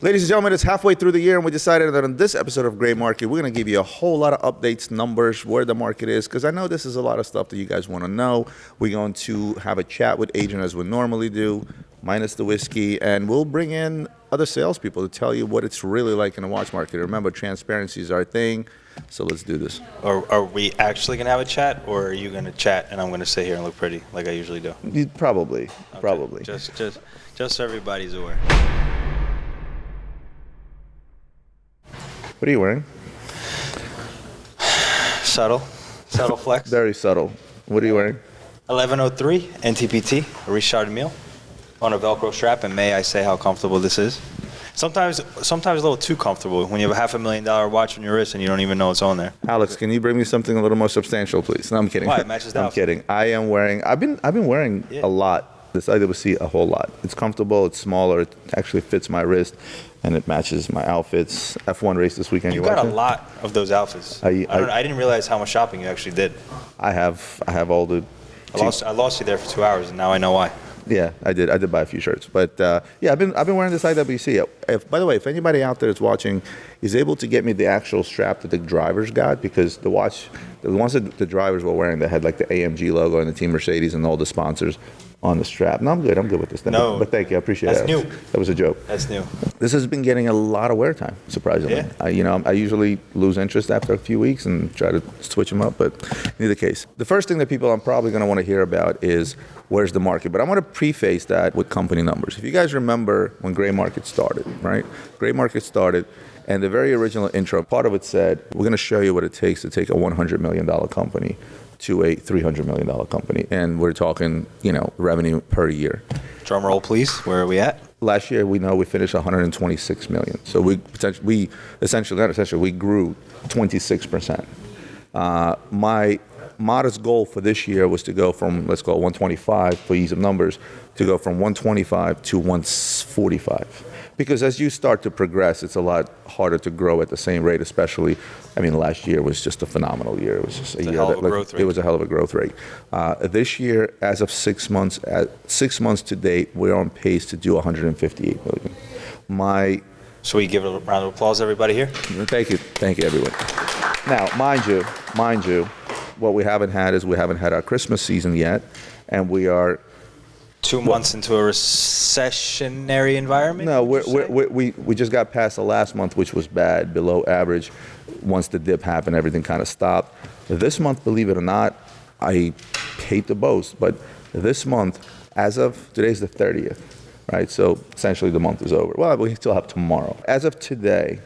Ladies and gentlemen, it's halfway through the year, and we decided that on this episode of Gray Market, we're going to give you a whole lot of updates, numbers, where the market is, because I know this is a lot of stuff that you guys want to know. We're going to have a chat with Adrian as we normally do, minus the whiskey, and we'll bring in other salespeople to tell you what it's really like in the watch market. Remember, transparency is our thing, so let's do this. Are we actually going to have a chat, or are you going to chat and I'm going to sit here and look pretty like I usually do? Probably. Just so everybody's aware. What are you wearing? Subtle flex. Very subtle. What are you wearing? 1103 NTPT, Richard Mille, on a Velcro strap, and may I say how comfortable this is? Sometimes a little too comfortable when you have a $500,000 watch on your wrist and you don't even know it's on there. Alex, can you bring me something a little more substantial, please? No, I'm kidding. Why? It matches the I'm outfit. kidding. I've been wearing a lot. This IWC a whole lot. It's comfortable. It's smaller. It actually fits my wrist, and it matches my outfits. F1 race this weekend. You got a lot of those outfits. I didn't realize how much shopping you actually did. I have all the. I lost you there for 2 hours, and now I know why. Yeah, I did buy a few shirts, but yeah, I've been wearing this IWC. By the way, if anybody out there that's watching is able to get me the actual strap that the drivers got, because the ones that the drivers were wearing that had like the AMG logo and the Team Mercedes and all the sponsors on the strap. No, I'm good with this. No, but thank you, I appreciate that. That's new. That was a joke. That's new. This has been getting a lot of wear time, surprisingly. Yeah. I usually lose interest after a few weeks and try to switch them up, but in either case. The first thing that people are probably going to want to hear about is where's the market. But I want to preface that with company numbers. If you guys remember when Gray Market started, right? Gray Market started, and the very original intro, part of it said, we're going to show you what it takes to take a $100 million company to a $300 million company. And we're talking, revenue per year. Drum roll, please. Where are we at? Last year, we finished 126 million. So we grew 26%. My modest goal for this year was to go from, let's call it 125 for ease of numbers, to go from 125 to 145. Because as you start to progress, it's a lot harder to grow at the same rate, especially, last year was just a phenomenal year. It was just a year that it was a hell of a growth rate. This year, as of 6 months, to date, we're on pace to do 158 million. So we give a round of applause, everybody here? Thank you, everyone. Now, mind you, what we haven't had our Christmas season yet, and we are 2 months into a recessionary environment? No, we just got past the last month, which was bad, below average. Once the dip happened, everything kind of stopped. This month, believe it or not, I hate to boast, but this month, as of today's the 30th, right? So essentially the month is over. Well, we still have tomorrow. As of today,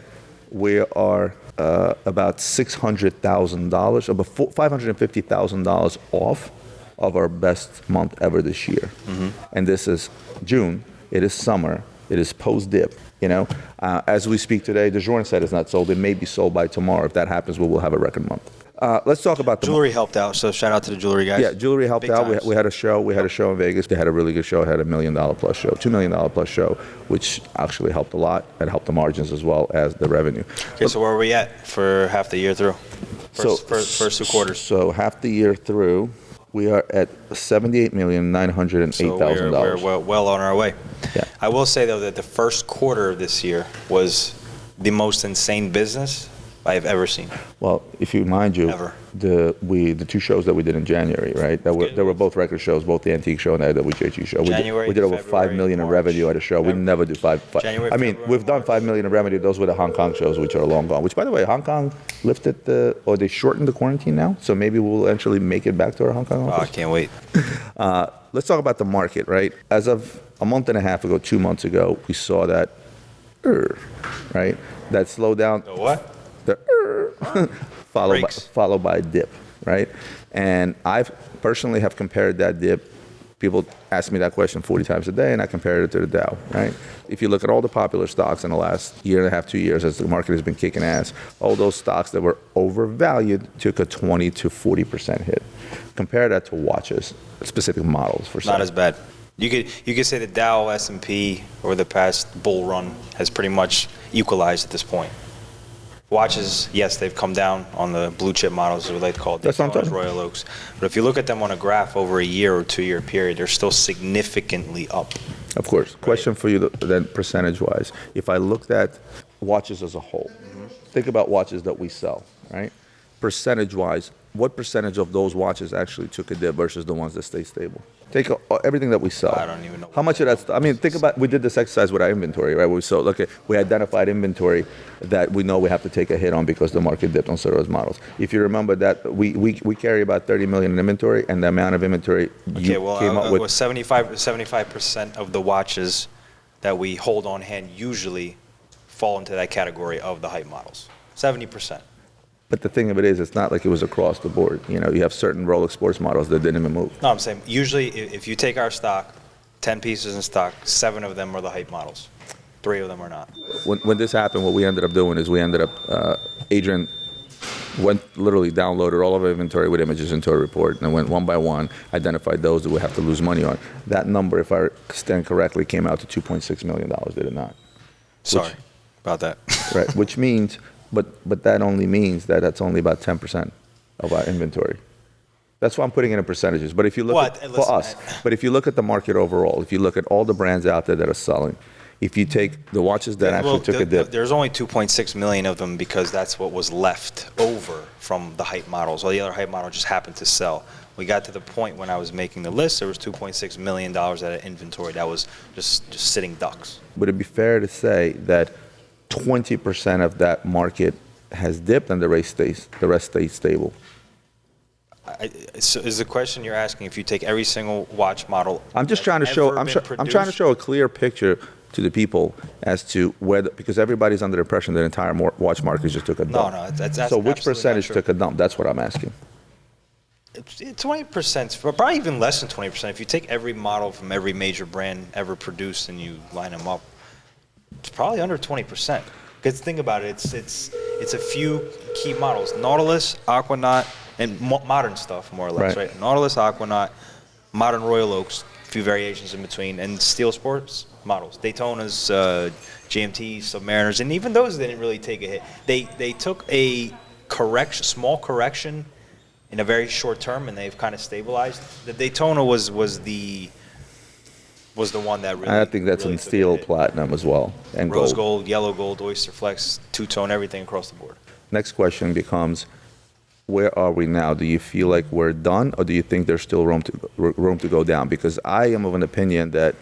we are about $600,000, about $550,000 off of our best month ever this year. Mm-hmm. And this is June, it is summer, it is post-dip. As we speak today, the Jordan set is not sold. It may be sold by tomorrow. If that happens, we will have a record month. Let's talk about the jewelry helped out, so shout out to the jewelry guys. Yeah, jewelry helped out. We had a show. We had a show in Vegas. They had a really good show. It had $1 million plus show, $2 million plus show, which actually helped a lot. It helped the margins as well as the revenue. Okay, so where are we at for half the year through? First 2 quarters. So half the year through, we are at $78,908,000. So we're well on our way. Yeah. I will say, though, that the first quarter of this year was the most insane business I've ever seen. Well, if you mind you, the 2 shows that we did in January, right? They were both record shows, both the Antique Show and the IWJG show. We did over $5 million in revenue at a show. We never do five. We've done $5 million in revenue. Those were the Hong Kong shows, which are long gone. Which, by the way, Hong Kong lifted they shortened the quarantine now, so maybe we'll actually make it back to our Hong Kong office. Oh, I can't wait. Let's talk about the market, right? As of a month and a half ago, 2 months ago, we saw that, right? That slowed down. The what? Followed by a dip, right? And I personally have compared that dip. People ask me that question 40 times a day, and I compared it to the Dow, right? If you look at all the popular stocks in the last year and a half, 2 years, as the market has been kicking ass, all those stocks that were overvalued took a 20 to 40% hit. Compare that to watches, specific models for not as bad. You could say the Dow, S&P over the past bull run has pretty much equalized at this point. Watches, yes, they've come down on the blue chip models, what they call That's what I'm Daytonas, Royal Oaks. But if you look at them on a graph over a year or 2 year period, they're still significantly up. Of course. Question for you then, percentage-wise. If I looked at watches as a whole, think about watches that we sell, right? Percentage-wise, what percentage of those watches actually took a dip versus the ones that stay stable? Take everything that we sell. I don't even know. How much of that? I mean, think about, we did this exercise with our inventory, right? We sold, okay, we identified inventory that we know we have to take a hit on because the market dipped on certain of those models. If you remember that, we carry about 30 million in inventory, and the amount of inventory you came up with. 75% of the watches that we hold on hand usually fall into that category of the hype models. 70%. But the thing of it is, it's not like it was across the board. You know, you have certain Rolex sports models that didn't even move. No, I'm saying usually if you take our stock, 10 pieces in stock, 7 of them are the hype models. 3 of them are not. When this happened, what we ended up doing is Adrian literally downloaded all of our inventory with images into a report and went one by one, identified those that we have to lose money on. That number, if I stand correctly, came out to $2.6 million, did it not? Sorry about that. Right, which means, but that only means that that's only about 10% of our inventory. That's why I'm putting it in percentages. But if you look for us, but if you look at the market overall, if you look at all the brands out there that are selling, if you take the watches that actually took a dip. There's only 2.6 million of them because that's what was left over from the hype models. All the other hype models just happened to sell. We got to the point when I was making the list, there was $2.6 million out of inventory that was just sitting ducks. Would it be fair to say that 20% of that market has dipped and the rest stays stable? So is the question you're asking if you take every single watch model? I'm just trying to show. I'm trying to show a clear picture to the people as to whether, because everybody's under the impression that the entire watch market just took a dump. No, that's so which percentage took a dump? That's what I'm asking. 20%, probably even less than 20%. If you take every model from every major brand ever produced and you line them up, it's probably under 20%. Because think about it, it's a few key models: Nautilus, Aquanaut, and modern stuff, more or less, right? Nautilus, Aquanaut, modern Royal Oaks, a few variations in between, and steel sports models, Daytonas, GMTs, Submariners, and even those didn't really take a hit. They took a small correction in a very short term, and they've kind of stabilized. The Daytona was the one that really. I think that's really in steel, platinum as well, and rose gold, yellow gold, oyster flex, two-tone, everything across the board. Next question becomes, where are we now? Do you feel like we're done, or do you think there's still room to go down? Because I am of an opinion that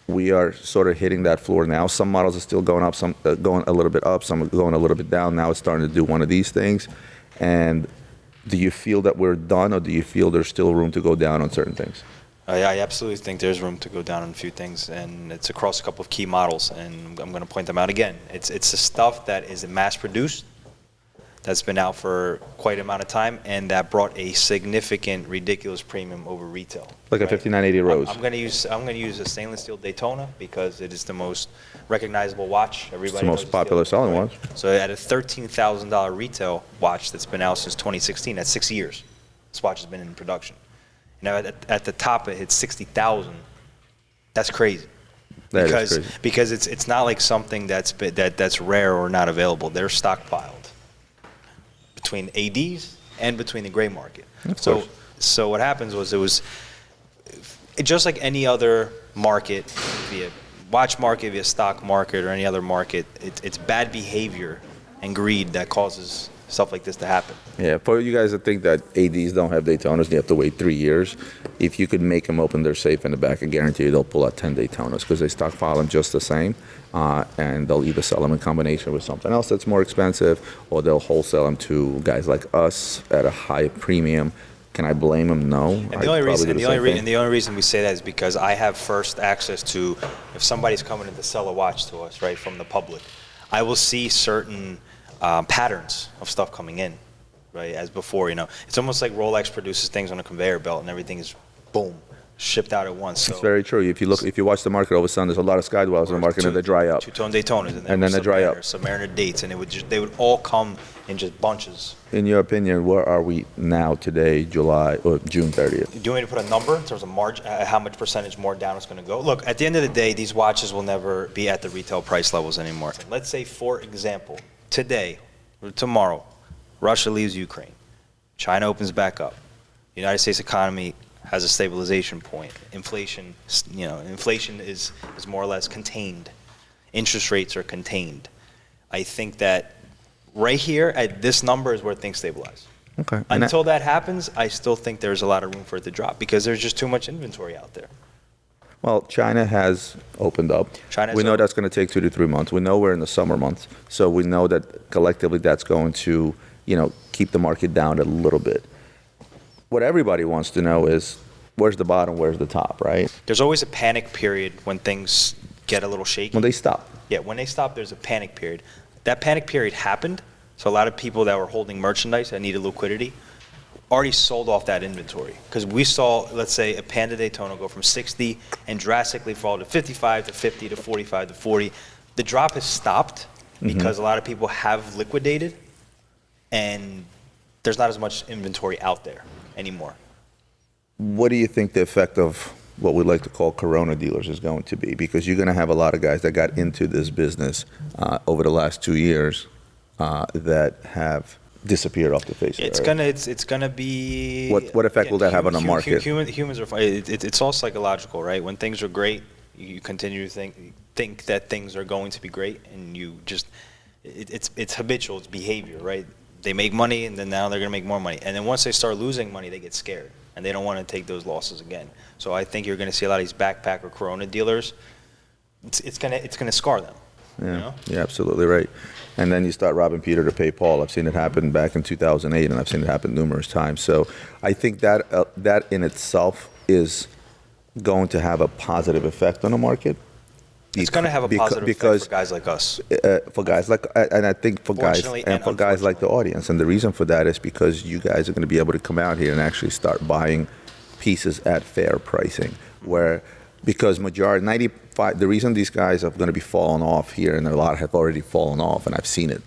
we are sort of hitting that floor now. Some models are still going up, some going a little bit up, some are going a little bit down. Now it's starting to do one of these things. And do you feel that we're done, or do you feel there's still room to go down on certain things? I absolutely think there's room to go down on a few things, and it's across a couple of key models, and I'm going to point them out again. It's the stuff that is mass-produced, that's been out for quite an amount of time, and that brought a significant, ridiculous premium over retail. Like a 5980 Rose. I'm going to use a stainless steel Daytona because it is the most recognizable watch. It's the most popular selling watch. So at a $13,000 retail watch that's been out since 2016, that's 6 years. This watch has been in production. Now at the top it hits 60,000. That's crazy. That is crazy. Because it's not like something that's rare or not available. They're stockpiled between ADs and between the gray market. So what happens was it just like any other market, via watch market, via stock market, or any other market, it's bad behavior and greed that causes stuff like this to happen. Yeah, for you guys that think that ADs don't have Daytonas and you have to wait 3 years, if you could make them open their safe in the back, I guarantee you they'll pull out 10 Daytonas because they stockpile them just the same, and they'll either sell them in combination with something else that's more expensive, or they'll wholesale them to guys like us at a high premium. Can I blame them? No. And the only reason we say that is because I have first access to, if somebody's coming in to sell a watch to us, right, from the public, I will see certain patterns of stuff coming in, right? As before, it's almost like Rolex produces things on a conveyor belt, and everything is boom, shipped out at once. So it's very true. If you watch the market, all of a sudden there's a lot of sky dwellers in the market, and they dry up. Two-tone Daytonas, and then they dry up. Submariner dates, and they would all come in just bunches. In your opinion, where are we now today, July or June 30th? Do you want me to put a number in terms of margin, how much percentage more down it's going to go? Look, at the end of the day, these watches will never be at the retail price levels anymore. Let's say, for example, today, tomorrow, Russia leaves Ukraine, China opens back up, the United States economy has a stabilization point, inflation is more or less contained, interest rates are contained. I think that right here at this number is where things stabilize. Okay. Until that happens, I still think there's a lot of room for it to drop because there's just too much inventory out there. Well, China has opened up. We know that's going to take 2 to 3 months. We know we're in the summer months, so we know that collectively that's going to, keep the market down a little bit. What everybody wants to know is where's the bottom, where's the top, right? There's always a panic period when things get a little shaky. When they stop. Yeah, when they stop, there's a panic period. That panic period happened, so a lot of people that were holding merchandise that needed liquidity already sold off that inventory. Because we saw, let's say, a Panda Daytona go from 60 and drastically fall to 55 to 50 to 45 to 40. The drop has stopped because a lot of people have liquidated, and there's not as much inventory out there anymore. What do you think the effect of what we like to call Corona dealers is going to be? Because you're going to have a lot of guys that got into this business over the last 2 years that have disappeared off the face of the earth. It's gonna be. What effect will that have on the market? Humans are. It's all psychological, right? When things are great, you continue to think that things are going to be great, and you just it's habitual. It's behavior, right? They make money, and then now they're gonna make more money, and then once they start losing money, they get scared, and they don't want to take those losses again. So I think you're gonna see a lot of these backpack or Corona dealers. It's gonna scar them. Yeah, you're absolutely right. And then you start robbing Peter to pay Paul. I've seen it happen back in 2008, and I've seen it happen numerous times. So I think that that in itself is going to have a positive effect on the market. It's going to have a positive effect for guys like us. For guys like, and I think for guys like the audience. And the reason for that is because you guys are going to be able to come out here and actually start buying pieces at fair pricing, because majority, 95, the reason these guys are going to be falling off here, and a lot have already fallen off, and I've seen it,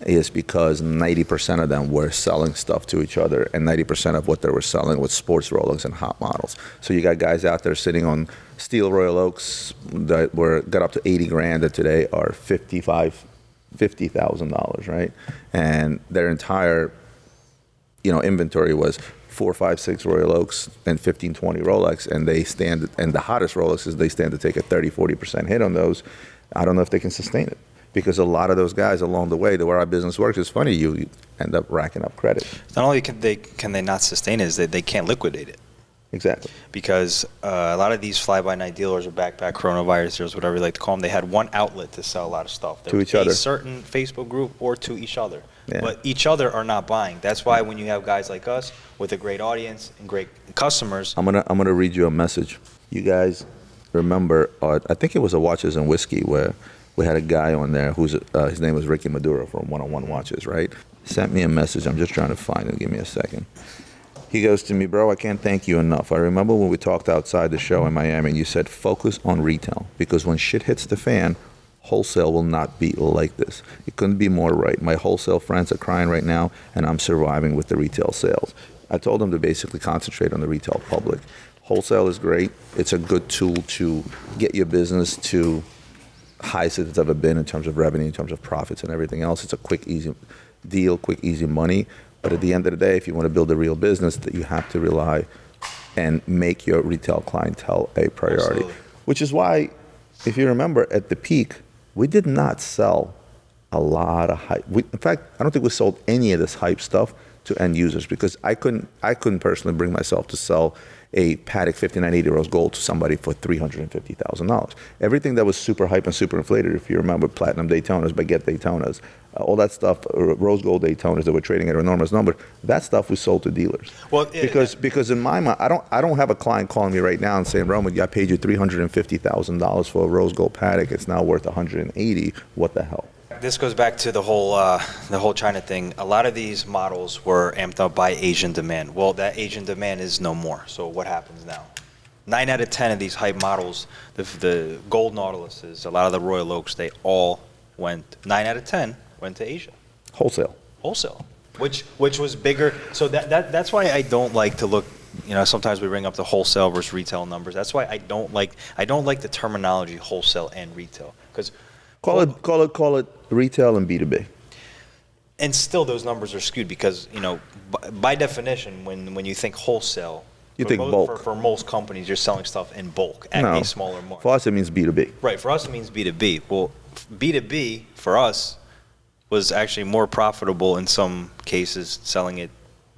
is because 90% of them were selling stuff to each other, and 90% of what they were selling was sports Rolex and hot models. So you got guys out there sitting on steel Royal Oaks that got up to 80 grand that today are $50,000, right? And their entire, inventory was 4, 5, 6 Royal Oaks and 15, 20 Rolex, and the hottest Rolexes, they stand to take a 30, 40% hit on those. I don't know if they can sustain it, because a lot of those guys along the way, the way our business works, is funny, you end up racking up credit. Not only can they not sustain it, is that they can't liquidate it. Exactly. Because a lot of these fly-by-night dealers or backpack coronavirus dealers, whatever you like to call them, they had one outlet to sell a lot of stuff. To each other. A certain Facebook group or to each other. Yeah. But each other are not buying. That's why when you have guys like us with a great audience and great customers. I'm gonna read you a message. You guys remember, I think it was a Watches and Whiskey, where we had a guy on there whose his name was Ricky Maduro from 101 Watches, right? Sent me a message. I'm just trying to find it. Give me a second. He goes to me, bro, I can't thank you enough. I remember when we talked outside the show in Miami, and you said focus on retail, because when shit hits the fan, wholesale will not be like this. It couldn't be more right. My wholesale friends are crying right now, and I'm surviving with the retail sales. I told them to basically concentrate on the retail public. Wholesale is great. It's a good tool to get your business to highest it's ever been in terms of revenue, in terms of profits and everything else. It's a quick, easy deal, quick, easy money. But at the end of the day, if you want to build a real business, that you have to rely and make your retail clientele a priority. Absolutely. Which is why, if you remember, at the peak, we did not sell a lot of hype. In fact, I don't think we sold any of this hype stuff to end users, because I couldn't personally bring myself to sell a Patek 5980 rose gold to somebody for $350,000. Everything that was super hype and super inflated, if you remember, platinum Daytonas, baguette Daytonas, all that stuff, rose gold Daytonas that were trading at an enormous number, that stuff we sold to dealers. Well, because in my mind, I don't have a client calling me right now and saying, Roman, I paid you $350,000 for a rose gold Patek. It's now worth $180. What the hell? This goes back to the whole China thing. A lot of these models were amped up by Asian demand. Well, that Asian demand is no more. So what happens now? 9 out of 10 of these hype models, the gold Nautiluses, a lot of the Royal Oaks, they all went, 9 out of 10 went to Asia. Wholesale. Which was bigger. So that's why I don't like to look. Sometimes we bring up the wholesale versus retail numbers. That's why I don't like the terminology wholesale and retail, because. Call it retail and B2B. And still, those numbers are skewed because, you know, by definition, when you think wholesale, You think bulk. For most companies, you're selling stuff in bulk at a smaller margin. For us, it means B2B. Right. For us, it means B2B. Well, B2B for us was actually more profitable in some cases selling it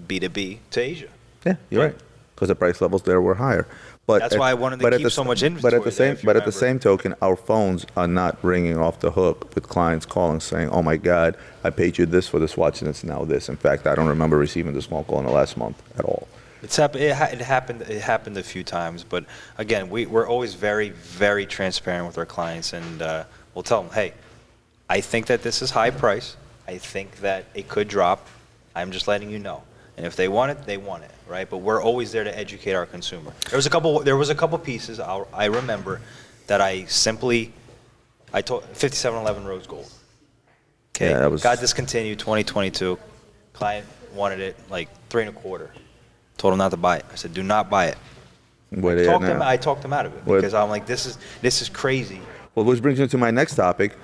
B2B to Asia. Yeah, you're right. Because the price levels there were higher. But that's why I wanted to keep so much inventory. But at the same token, our phones are not ringing off the hook with clients calling saying, "Oh my God, I paid you this for this watch and it's now this." In fact, I don't remember receiving this phone call in the last month at all. It happened a few times, but again, we're always very, very transparent with our clients, and we'll tell them, hey, I think that this is high price. I think that it could drop. I'm just letting you know. And if they want it, they want it, right? But we're always there to educate our consumer. There was a couple pieces I remember that I told 5711 Rose Gold. Okay, yeah, got discontinued 2022. Client wanted it like $3.25. Told him not to buy it. I said, do not buy it. I talked him out of it because I'm like, this is crazy. Well, which brings me to my next topic.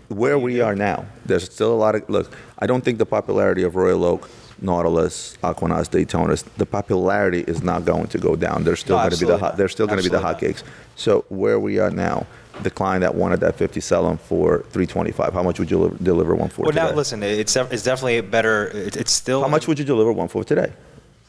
Where we are now, there's still a lot of, look, I don't think the popularity of Royal Oak, Nautilus, Aquanaut, Daytonas, the popularity is not going to go down. They're still going to be the hotcakes. So where we are now, the client that wanted that 50 sell them for $325. How much would you deliver one for today? Well, now listen, it's definitely better. It's still. How much would you deliver one for today?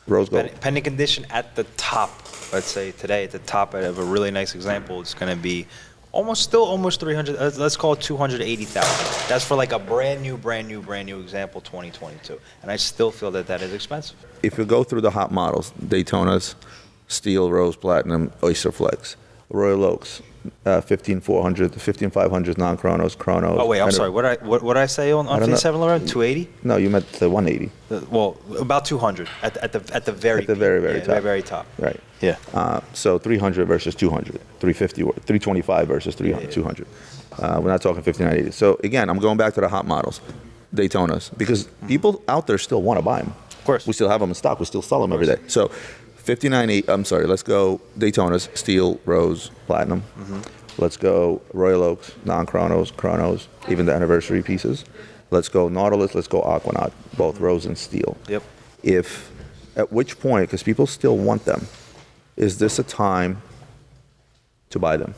Rose gold. Pending condition at the top. Let's say today at the top of a really nice example, it's going to be almost 300. Let's call it 280,000. That's for like a brand new example, 2022. And I still feel that is expensive. If you go through the hot models, Daytonas, Steel, Rose, Platinum, Oyster Flex, Royal Oaks, 15400, 15500 non-chronos, chronos. Oh wait, I'm sorry. What did I say on 5711? 280? No, you meant the 180. Well, about 200 at the very top. Very top. Right. Yeah. So 300 versus 200, 350, 325 versus 200. We're not talking 5980. So again, I'm going back to the hot models, Daytonas, because people out there still want to buy them. Of course. We still have them in stock. We still sell them every day. So 5980. Let's go Daytonas, Steel, Rose, Platinum. Let's go Royal Oaks, non-chronos, chronos, even the anniversary pieces. Let's go Nautilus. Let's go Aquanaut, both Rose and Steel. Yep. At which point, because people still want them, is this a time to buy them?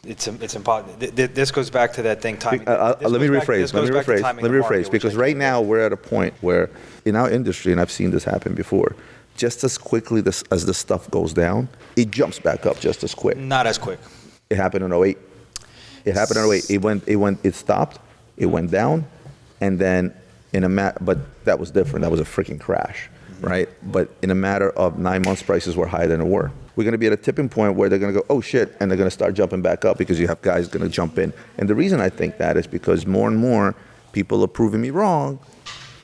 It's important. This goes back to that thing. Timing. Let me rephrase. Because right now we're at a point where, in our industry, and I've seen this happen before, just as quickly as the stuff goes down, it jumps back up just as quick. Not as quick. It happened in 08. It stopped. It went down, and then but that was different. That was a freaking crash, right? But in a matter of 9 months, prices were higher than they were. We're going to be at a tipping point where they're going to go, oh shit, and they're going to start jumping back up because you have guys going to jump in. And the reason I think that is because more and more people are proving me wrong.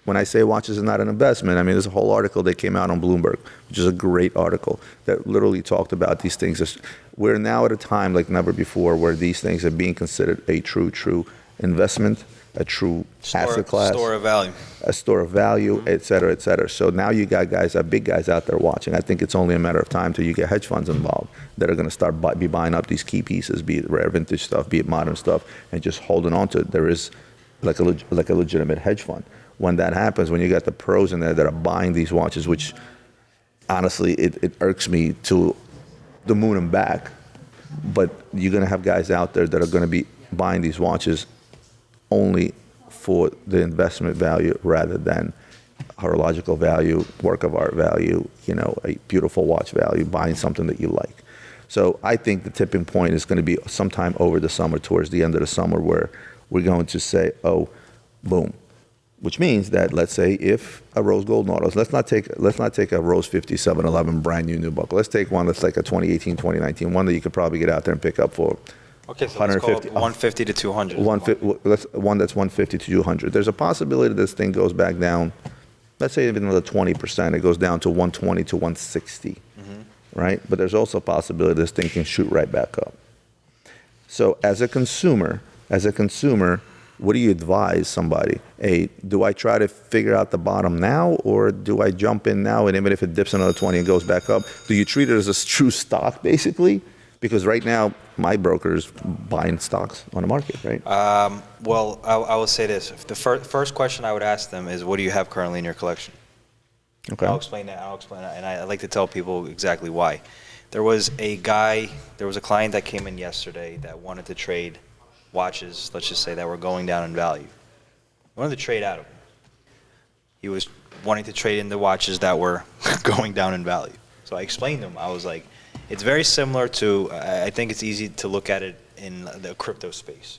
When I say watches is not an investment, I mean, there's a whole article that came out on Bloomberg, which is a great article that literally talked about these things. We're now at a time like never before where these things are being considered a true investment, a true asset class. A store of value, et cetera, et cetera. So now you got big guys out there watching. I think it's only a matter of time till you get hedge funds involved that are going to start be buying up these key pieces, be it rare vintage stuff, be it modern stuff, and just holding on to it. There is like a legitimate hedge fund. When that happens, when you got the pros in there that are buying these watches, which honestly, it irks me to the moon and back, but you're going to have guys out there that are going to be buying these watches only for the investment value rather than horological value, work of art value, a beautiful watch value, buying something that you like. So I think the tipping point is going to be sometime over the summer, towards the end of the summer, where we're going to say, oh, boom. Which means that, let's say, if a Rose Gold Nautilus, let's not take a Rose 5711 brand new buckle. Let's take one that's like a 2018, 2019, one that you could probably get out there and pick up for. Okay, so let's call it 150 to 200. One that's 150 to 200. There's a possibility this thing goes back down. Let's say even another 20%. It goes down to 120 to 160, right? But there's also a possibility this thing can shoot right back up. So as a consumer. What do you advise somebody? Do I try to figure out the bottom now, or do I jump in now, and even if it dips another 20 and goes back up, do you treat it as a true stock, basically? Because right now, my broker's buying stocks on the market, right? Well, I will say this. The first question I would ask them is, what do you have currently in your collection? Okay. I'll explain that. And I like to tell people exactly why. There was a client that came in yesterday that wanted to trade watches, let's just say, that were going down in value. He wanted to trade out of them. He was wanting to trade in the watches that were going down in value. So I explained to him, I was like, it's very similar to, I think it's easy to look at it in the crypto space.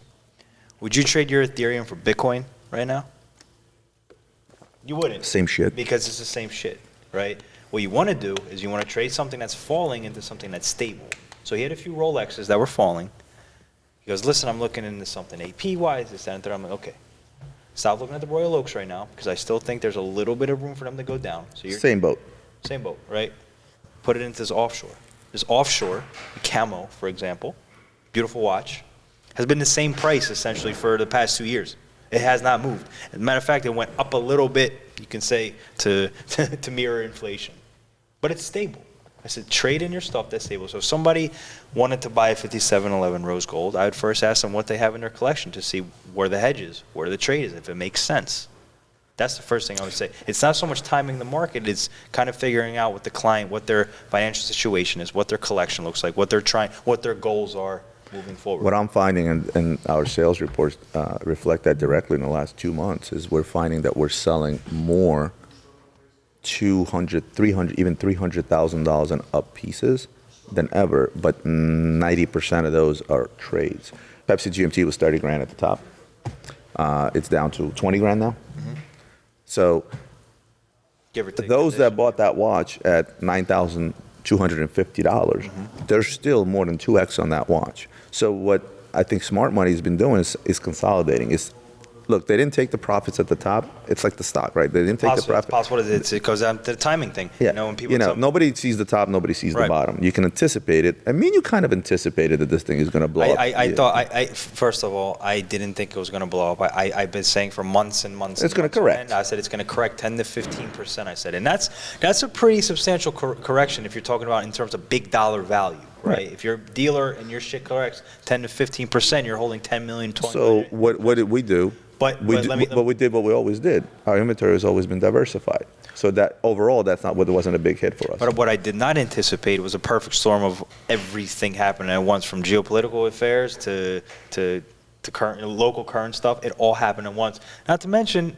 Would you trade your Ethereum for Bitcoin right now? You wouldn't. Same shit. Because it's the same shit, right? What you want to do is you want to trade something that's falling into something that's stable. So he had a few Rolexes that were falling. He goes, listen, I'm looking into something AP-wise, this, that, and third. I'm like, okay. Stop looking at the Royal Oaks right now, because I still think there's a little bit of room for them to go down. So you're Same boat. Same boat, right? Put it into this offshore. This offshore, camo, for example, beautiful watch, has been the same price essentially for the past 2 years. It has not moved. As a matter of fact, it went up a little bit, you can say, to mirror inflation. But it's stable. I said, trade in your stuff that's stable. So if somebody wanted to buy a 5711 rose gold, I would first ask them what they have in their collection to see where the hedge is, where the trade is, if it makes sense. That's the first thing I would say. It's not so much timing the market, it's kind of figuring out with the client what their financial situation is, what their collection looks like, what their goals are moving forward. What I'm finding, and our sales reports reflect that directly in the last 2 months, is we're finding that we're selling more $200,000, $300,000, even $300,000 and up pieces than ever, but 90% of those are trades. Pepsi GMT was 30 grand at the top. It's down to 20 grand now. Mm-hmm. So give or take those that bought that watch at $9,250, there's still more than 2x on that watch. So what I think smart money has been doing is consolidating. Look, they didn't take the profits at the top. It's like the stock, right? They didn't take the profit. It's possible it goes down to the timing thing. Yeah. When people nobody sees the top, nobody sees the bottom. You can anticipate it. I mean, you kind of anticipated that this thing is going to blow up. I thought, first of all, I didn't think it was going to blow up. I've been saying for months and months. It's going to correct. I said it's going to correct 10 to 15%. I said, and that's a pretty substantial correction if you're talking about in terms of big dollar value. Right. If you're a dealer and your shit corrects 10 to 15%, you're holding 10 million, 20 million. So what did we do? We did what we always did. Our inventory has always been diversified. So that overall, wasn't a big hit for us. But what I did not anticipate was a perfect storm of everything happening at once, from geopolitical affairs to local current stuff. It all happened at once. Not to mention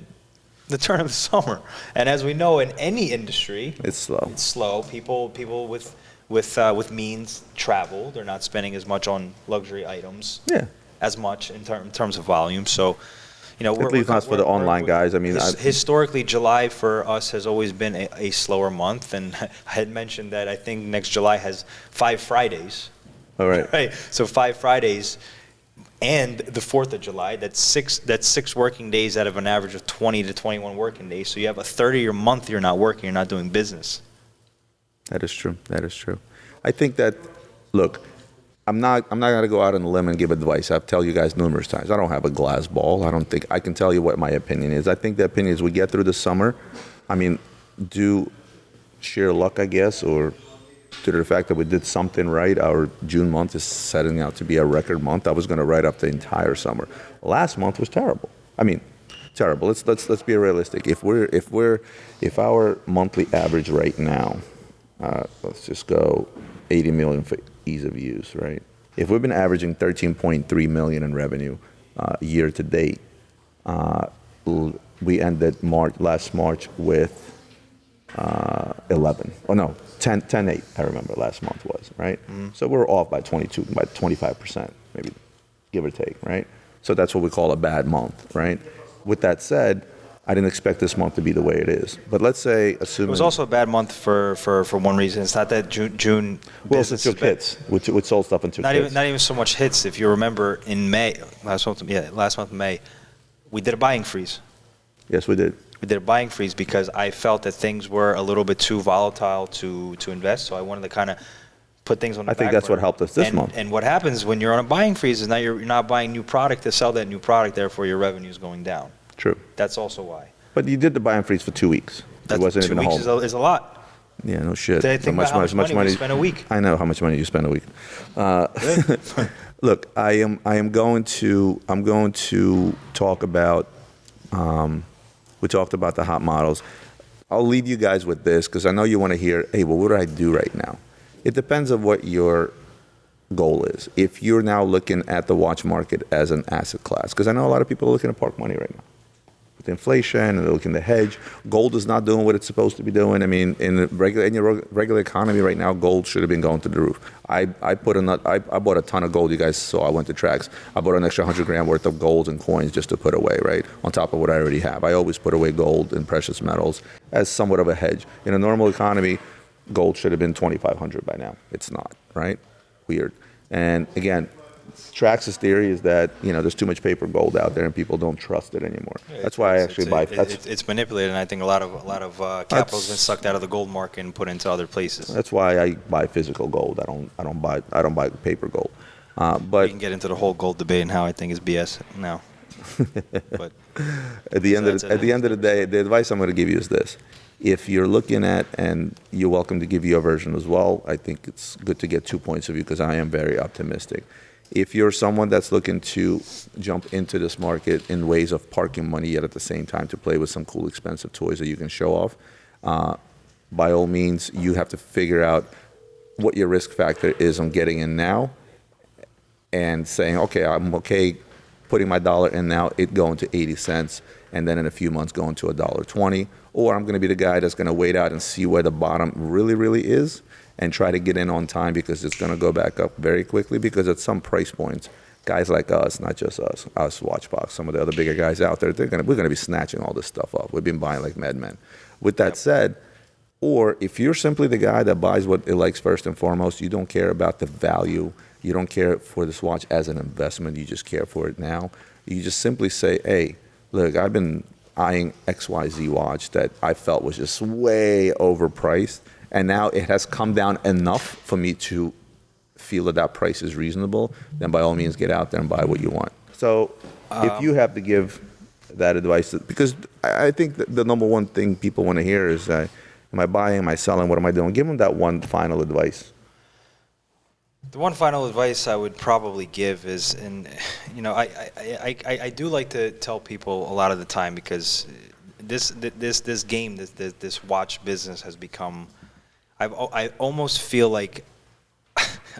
the turn of the summer. And as we know, in any industry, it's slow. It's slow. People with means travel. They're not spending as much on luxury items. Yeah. As much in terms of volume. So. At least not for the online guys. I mean, historically, July for us has always been a slower month, and I had mentioned that I think next July has 5 Fridays. All right. Right. So 5 Fridays, and the 4th of July. That's 6 working days out of an average of 20 to 21 working days. So you have a third of your month you're not working, you're not doing business. That is true. I think that, look. I'm not going to go out on a limb and give advice. I've told you guys numerous times. I don't have a glass ball. I can tell you what my opinion is. I think the opinion is we get through the summer. I mean, due sheer luck, I guess, or due to the fact that we did something right, our June month is setting out to be a record month. I was going to write up the entire summer. Last month was terrible. I mean, terrible. Let's be realistic. If our monthly average right now, let's just go 80 million for ease of use, right? If we've been averaging 13.3 million in revenue year to date, we ended last March with 10.8. I remember last month was, right? Mm-hmm. So we're off by 25%, maybe, give or take, right? So that's what we call a bad month, right? With that said, I didn't expect this month to be the way it is. But let's say, assuming... It was also a bad month for one rereason. It's not that June business took hits. We sold stuff and took hits. Not even so much hits. If you remember, in May, last month in May, we did a buying freeze. Yes, we did. We did a buying freeze because I felt that things were a little bit too volatile to invest. So I wanted to kind of put things on the back burner. I think that's what helped us this month. And what happens when you're on a buying freeze is now you're not buying new product to sell that new product. Therefore, your revenue is going down. True. That's also why. But you did the buy and freeze for 2 weeks. It wasn't even a whole. 2 weeks is a lot. Yeah, no shit. Think about how much money we spend a week. I know how much money you spend a week. Look, I'm going to talk about. We talked about the hot models. I'll leave you guys with this because I know you want to hear, hey, well, what do I do right now? It depends on what your goal is. If you're now looking at the watch market as an asset class, because I know a lot of people are looking to park money right now. With inflation, and they're looking to hedge. Gold is not doing what it's supposed to be doing. I mean, in your regular economy right now, gold should have been going to the roof. I bought a ton of gold. You guys saw I went to Tracks. I bought an extra 100 grand worth of gold and coins just to put away, right, on top of what I already have. I always put away gold and precious metals as somewhat of a hedge. In a normal economy, gold should have been 2,500 by now. It's not, right? Weird. And again, Trax's theory is that there's too much paper gold out there and people don't trust it anymore. That's why I actually buy. It's manipulated, and I think a lot of capital has been sucked out of the gold market and put into other places. That's why I buy physical gold. I don't buy paper gold. But we can get into the whole gold debate and how I think is BS now. But at the end of the day, the advice I'm going to give you is this. If you're looking at, and you're welcome to give you a version as well, I think it's good to get 2 points of view because I am very optimistic. If you're someone that's looking to jump into this market in ways of parking money yet at the same time to play with some cool expensive toys that you can show off, by all means, you have to figure out what your risk factor is on getting in now and saying, okay, I'm okay putting my dollar in now, it going to 80 cents, and then in a few months going to $1.20, or I'm going to be the guy that's going to wait out and see where the bottom really, really is and try to get in on time because it's going to go back up very quickly because at some price points, guys like us, not just us Watchbox, some of the other bigger guys out there, we're going to be snatching all this stuff up. We've been buying like madmen. With that said, or if you're simply the guy that buys what it likes first and foremost, you don't care about the value, you don't care for this watch as an investment, you just care for it now, you just simply say, hey, look, I've been eyeing XYZ watch that I felt was just way overpriced, and now it has come down enough for me to feel that price is reasonable, then by all means get out there and buy what you want. So if you have to give that advice, because I think that the number one thing people want to hear is, am I buying, am I selling, what am I doing? Give them that one final advice. The one final advice I would probably give is, and I do like to tell people a lot of the time because this game, this watch business has become, I almost feel like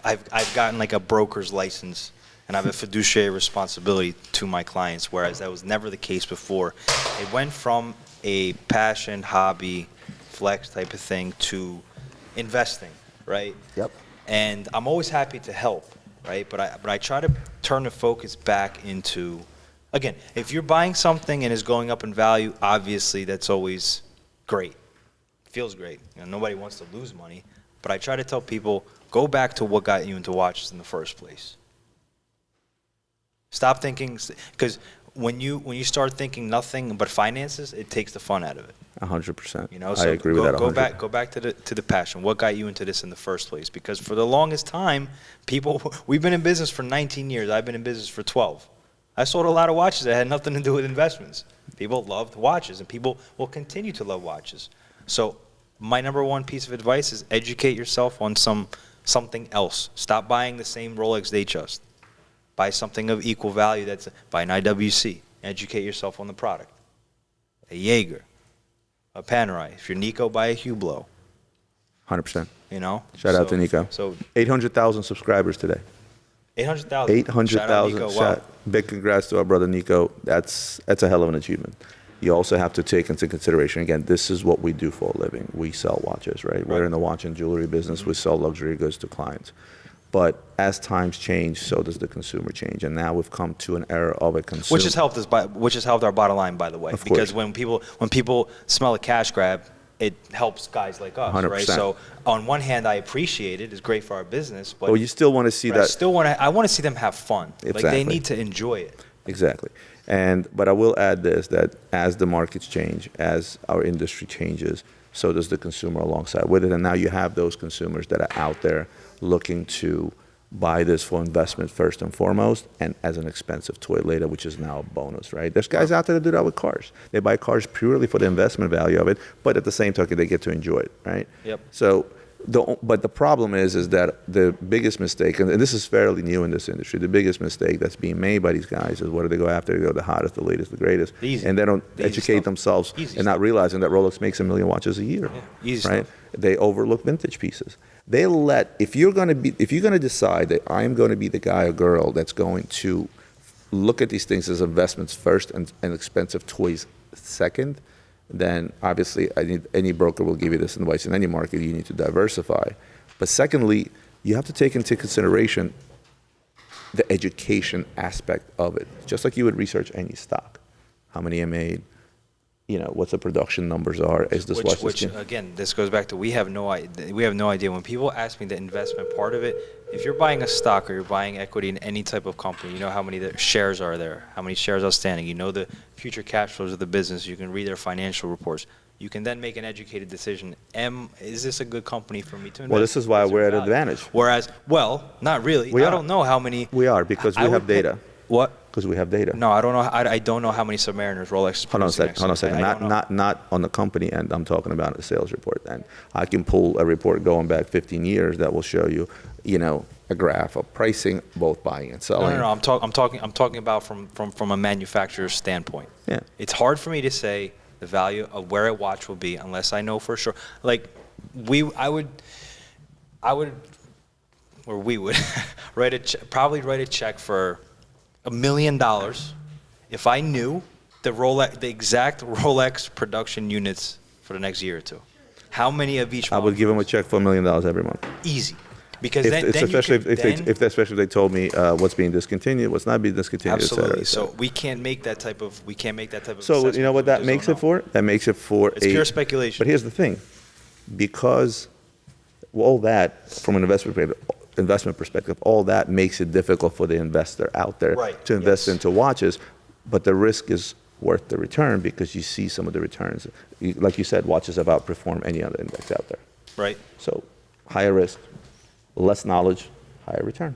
I've gotten like a broker's license and I have a fiduciary responsibility to my clients, whereas that was never the case before. It went from a passion, hobby, flex type of thing to investing, right? Yep. And I'm always happy to help, right? But I try to turn the focus back into, again, if you're buying something and it's going up in value, obviously that's always great. Feels great. Nobody wants to lose money. But I try to tell people, go back to what got you into watches in the first place. Stop thinking, because when you start thinking nothing but finances, it takes the fun out of it. 100%. So I agree with that 100%. Go back to the passion. What got you into this in the first place? Because for the longest time, we've been in business for 19 years. I've been in business for 12. I sold a lot of watches that had nothing to do with investments. People loved watches, and people will continue to love watches. So my number one piece of advice is educate yourself on something else. Stop buying the same Rolex they trust. Buy something of equal value. Buy an IWC. Educate yourself on the product. A Jaeger, a Panerai. If you're Nico, buy a Hublot. 100%. Shout out to Nico. So 800,000 subscribers today. 800,000. 800,000. Wow. Big congrats to our brother Nico. That's a hell of an achievement. You also have to take into consideration, again, this is what we do for a living. We sell watches, right? We're in the watch and jewelry business. We sell luxury goods to clients. But as times change, so does the consumer change. And now we've come to an era of a consumer. Which has helped our bottom line, by the way. Because when people smell a cash grab, it helps guys like us, 100%. right? So on one hand, I appreciate it. It's great for our business. But you still want to see that. I want to see them have fun. Exactly. Like they need to enjoy it. Exactly. But I will add this, that as the markets change, as our industry changes, so does the consumer alongside with it. And now you have those consumers that are out there looking to buy this for investment first and foremost, and as an expensive toy later, which is now a bonus, right? There's guys out there that do that with cars. They buy cars purely for the investment value of it, but at the same token, they get to enjoy it, right? Yep. So, but the problem is that the biggest mistake, and this is fairly new in this industry, the biggest mistake that's being made by these guys is what do they go after? They go the hottest, the latest, the greatest. Easy. And they don't The easy educate stuff. themselves Easy and not stuff. realizing that Rolex makes 1 million watches a year, Easy right? stuff. They overlook vintage pieces. If you're going to decide that I'm going to be the guy or girl that's going to look at these things as investments first and expensive toys second, then obviously any broker will give you this advice in any market. You need to diversify. But secondly, you have to take into consideration the education aspect of it. Just like you would research any stock. How many are made? What the production numbers are. Is this which again, this goes back to we have no idea. When people ask me the investment part of it, if you're buying a stock or you're buying equity in any type of company, you know how many shares are there, how many shares outstanding, you know the future cash flows of the business, you can read their financial reports. You can then make an educated decision. Is this a good company for me to invest? Well, this is why we're at value? advantage. Whereas, not really. I don't know how many. We are, because we have data. What? Because we have data. No, I don't know. I don't know how many Submariners Rolex is producing. Hold on a second. Not on the company end. I'm talking about a sales report. And I can pull a report going back 15 years that will show you, a graph of pricing, both buying and selling. No. I'm talking about from a manufacturer's standpoint. Yeah. It's hard for me to say the value of where a watch will be unless I know for sure. Like, we would probably write a check for $1 million if I knew the exact Rolex production units for the next year or two. How many of each? I would give them a check for $1 million every month. Easy, because especially if they told me what's being discontinued, what's not being discontinued, absolutely. et cetera. So we can't make that type of. So you know what that makes it for? That makes it for it's pure speculation. But here's the thing, because all that from an investment perspective, all that makes it difficult for the investor out there to invest into watches, but the risk is worth the return because you see some of the returns. Like you said, watches have outperformed any other index out there. Right. So higher risk, less knowledge, higher return.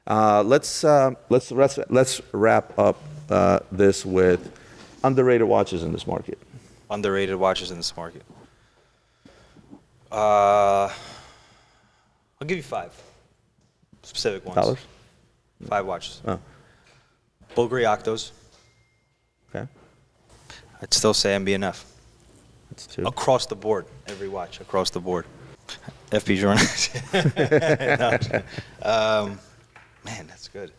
Let's wrap up this with underrated watches in this market. Underrated watches in this market. I'll give you 5 specific ones. Dollars? 5 watches. Oh. Bulgari Octos. Okay. I'd still say MB&F. That's 2. Across the board, every watch across the board. FP Journal. Man, that's good.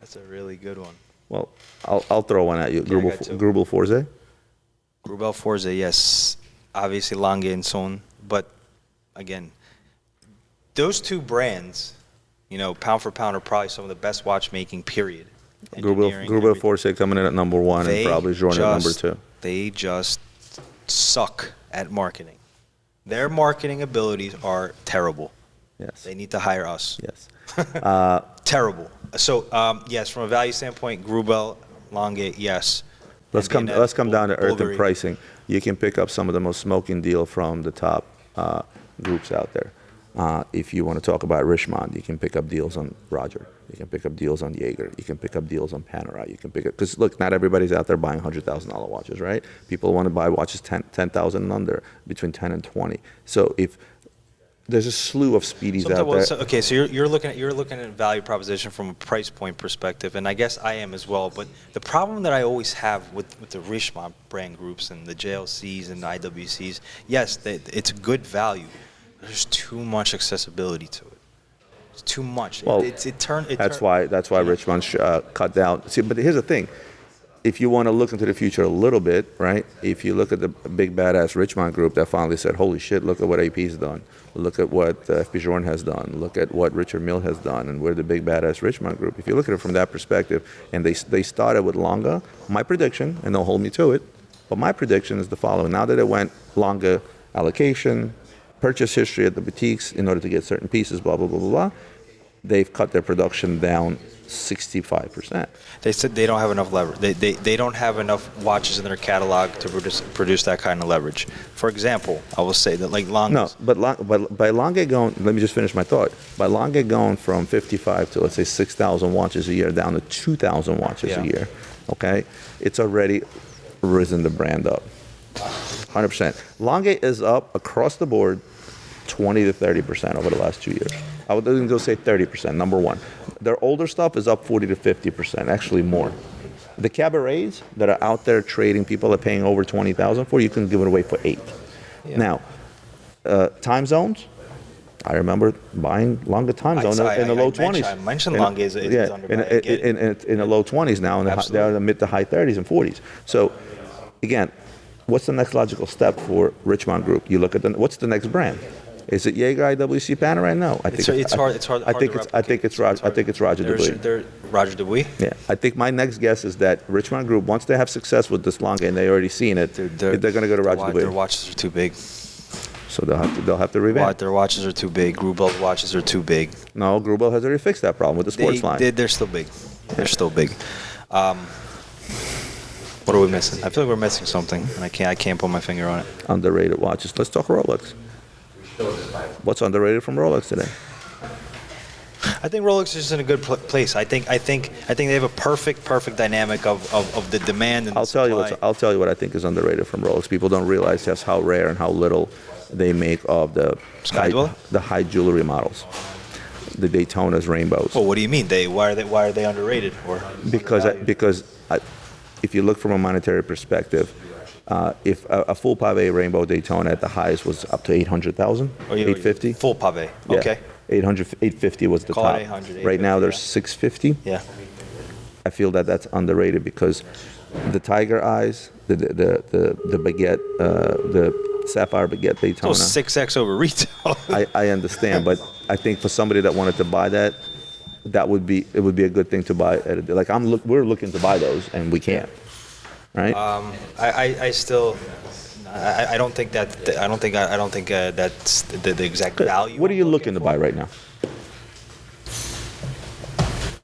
That's a really good one. Well, I'll throw one at you. Yeah, I got 2. 𝗙𝗰𝗲𝗄𝗏𝗄𝗏𝗄𝗏. 𝗙𝗰𝗲𝗄𝗏𝗄𝗏, yes, obviously Lange and Son, but again, those 2 brands, pound for pound, are probably some of the best watchmaking, period. 𝗙𝗰𝗲𝗄𝗏𝗄𝗏 coming in at number 1 and probably Journal at number 2. They just suck at marketing. Their marketing abilities are terrible. Yes. They need to hire us. Yes. Terrible. So, yes, from a value standpoint, 𝗙𝗰𝗲, Lange, yes. Let's come down to earth and Bulgari. pricing. You can pick up some of the most smoking deal from the top groups out there. If you want to talk about Richemont, you can pick up deals on Roger. You can pick up deals on Jaeger. You can pick up deals on Panerai. You can pick up, because look, not everybody's out there buying $100,000 watches, right? People want to buy watches 10,000 and under, between 10 and 20. So if there's a slew of speedies out there. Okay, so you're looking at value proposition from a price point perspective, and I guess I am as well. But the problem that I always have with the Richemont brand groups and the JLCs and the IWCs, yes, it's good value. There's too much accessibility to it. It's too much. Well, that's why Richemont cut down. See, but here's the thing. If you want to look into the future a little bit, right? If you look at the big badass Richemont group that finally said, "Holy shit! Look at what AP's done. Look at what FP Journal has done. Look at what Richard Mille has done, and we're the big badass Richemont group." If you look at it from that perspective, and they started with Lange, my prediction, and they'll hold me to it, but my prediction is the following: now that it went Lange allocation, purchase history at the boutiques in order to get certain pieces, blah blah blah blah blah. They've cut their production down 65%. They said they don't have enough leverage. They don't have enough watches in their catalog to produce that kind of leverage. For example, I will say that like Lange. No, but by Lange going, let me just finish my thought. By Lange going from 55 to let's say 6,000 watches a year down to 2,000 watches a year, okay, it's already risen the brand up. 100%. Lange is up across the board 20 to 30% over the last 2 years. I would even go say 30%, number one. Their older stuff is up 40 to 50%, actually more. The cabarets that are out there trading, people are paying over 20,000 for, you can give it away for 8. Yeah. Now, time zones, I remember buying Lange time zone in the low 20s. I mentioned Lange is undervalued. In the low 20s now, and they're in the mid to high 30s and 40s. So, again, what's the next logical step for Richemont Group? You look at what's the next brand? Is it Jaeger IWC Panerai? No, I think it's hard. I think it's Roger Dubuis. Roger Dubuis. Yeah, I think my next guess is that Richemont Group, once they have success with this Lange and they already seen it, they're going to go to Roger Dubuis. Their watches are too big. So they'll have to revamp. Their watches are too big. Gsrubel's watches are too big. No, Gsrubel has already fixed that problem with the sports line. They're still big. They're still big. What are we missing? I feel like we're missing something, and I can't put my finger on it. Underrated watches. Let's talk Rolex. What's underrated from Rolex today? I think Rolex is in a good place. I think they have a perfect dynamic of the demand and the supply. I'll tell you what I think is underrated from Rolex. People don't realize just how rare and how little they make of the high jewelry models, the Daytonas, rainbows. Well, what do you mean? Why are they underrated? Because if you look from a monetary perspective, if a full pavé rainbow Daytona at the highest was up to 800,000, 850. Full pavé, okay. Yeah, 850 was the top. 800, right now there's 650. Yeah. I feel that's underrated because the tiger eyes, the baguette, the sapphire baguette Daytona. So 6x over retail. I understand, but I think for somebody that wanted to buy that, it would be a good thing to buy. Like we're looking to buy those and we can't. Right. I don't think that's the exact value. What are you looking to buy right now?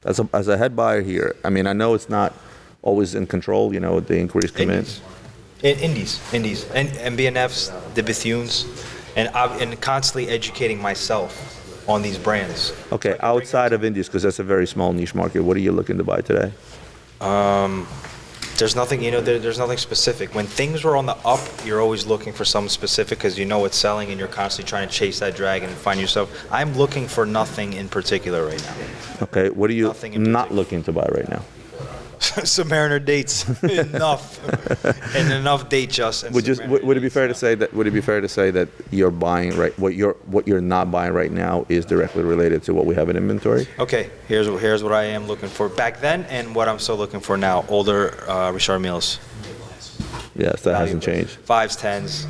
As a head buyer here, I mean, I know it's not always in control. You know, the inquiries come in. Indies, and BNFs, the Bethunes, and constantly educating myself on these brands. Okay, outside of Indies, because that's a very small niche market. What are you looking to buy today? There's nothing, there's nothing specific. When things are on the up, you're always looking for something specific because you know it's selling and you're constantly trying to chase that dragon and find yourself. I'm looking for nothing in particular right now. Okay, what are you not looking to buy right now? Submariner dates, enough, and enough date just. Would it be fair to say that? Would it be fair to say that you're buying right? What you're not buying right now is directly related to what we have in inventory. Okay, here's what I am looking for back then, and what I'm still looking for now. Older Richard Milles. Yes, that hasn't changed. 5s, 10s,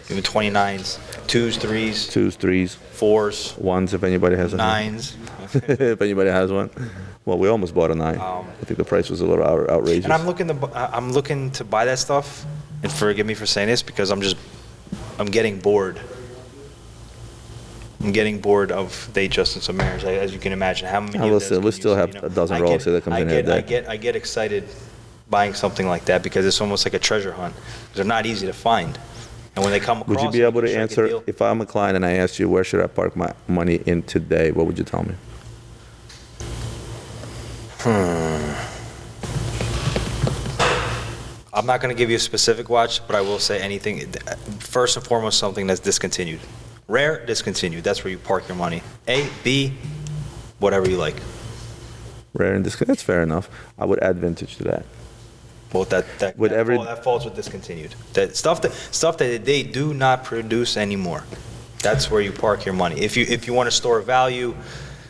even 29s, 2s, 3s, 4s, 1s if anybody has a 9s. If anybody has one. Well, we almost bought a 9. I think the price was a little outrageous. And I'm looking to buy that stuff, and forgive me for saying this because I'm getting bored. I'm getting bored of Datejust and Submariners, as you can imagine. How many? Listen, we still have a dozen Rolexes that comes in every day. I get excited buying something like that because it's almost like a treasure hunt. They're not easy to find. And when they come across, would you be able to answer, if I'm a client and I asked you where should I park my money in today, what would you tell me? I'm not going to give you a specific watch, but I will say anything. First and foremost, something that's discontinued. Rare, discontinued. That's where you park your money. A, B, whatever you like. Rare and discontinued. That's fair enough. I would add vintage to that. Well, that falls with discontinued. That stuff that they do not produce anymore. That's where you park your money. If you want to store value,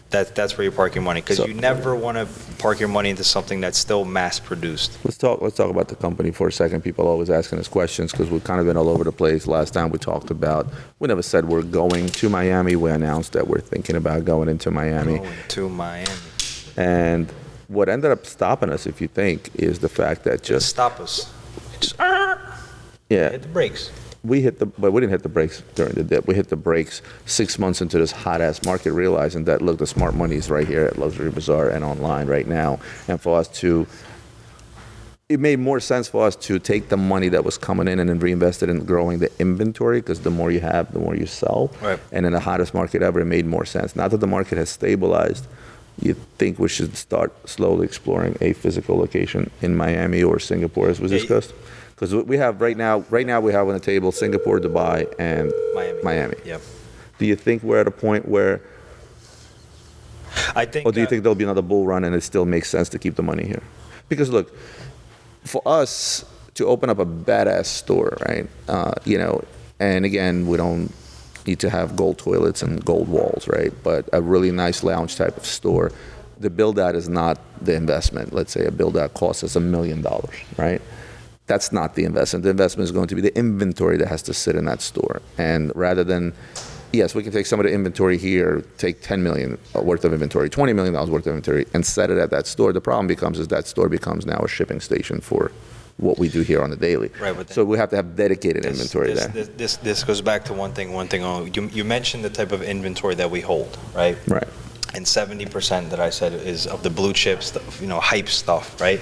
that's where you park your money, because you never want to park your money into something that's still mass produced. Let's talk about the company for a second. People are always asking us questions because we've kind of been all over the place. Last time we talked about, we never said we're going to Miami. We announced that we're thinking about going into Miami. And what ended up stopping us, if you think, is the fact that just stop us. Just yeah. hit the brakes. but we didn't hit the brakes during the dip. We hit the brakes 6 months into this hot-ass market, realizing that, look, the smart money is right here at Luxury Bazaar and online right now. And for us to, it made more sense for us to take the money that was coming in and then reinvest it in growing the inventory, because the more you have, the more you sell. Right. And in the hottest market ever, it made more sense. Now that the market has stabilized, you think we should start slowly exploring a physical location in Miami or Singapore, as was discussed? Because we have right now we have on the table Singapore, Dubai, and Miami. Yep. Do you think we're at a point where, I think, or do you think there'll be another bull run and it still makes sense to keep the money here? Because look, for us to open up a badass store, right? And again, we don't need to have gold toilets and gold walls, right? But a really nice lounge type of store, the build out is not the investment. Let's say a build out costs us $1 million, right? That's not the investment. The investment is going to be the inventory that has to sit in that store. And rather than, yes, we can take some of the inventory here, take $10 million worth of inventory, $20 million worth of inventory, and set it at that store. The problem is that store becomes now a shipping station for what we do here on the daily. Right, but so we have to have dedicated inventory there. This goes back to one thing only. You mentioned the type of inventory that we hold, right? Right. And 70% that I said is of the blue chips, hype stuff, right?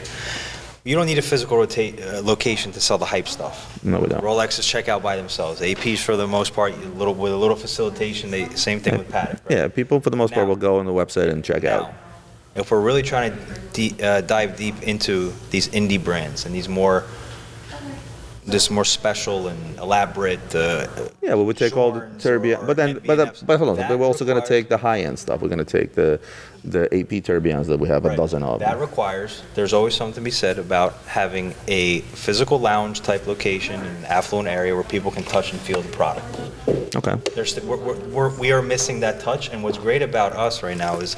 You don't need a physical location to sell the hype stuff. No, we don't. Rolexes check out by themselves. APs, for the most part, with a little facilitation. Same thing with Patek. Right? Yeah, people for the most part will go on the website and check out. If we're really trying to dive deep into these indie brands and these more special and elaborate. Yeah, well, we take all the tourbillon, but hold on. But we're also going to take the high-end stuff. We're going to take the AP tourbillons that we have a dozen of. That requires. There's always something to be said about having a physical lounge type location in an affluent area where people can touch and feel the product. Okay. We are missing that touch, and what's great about us right now is,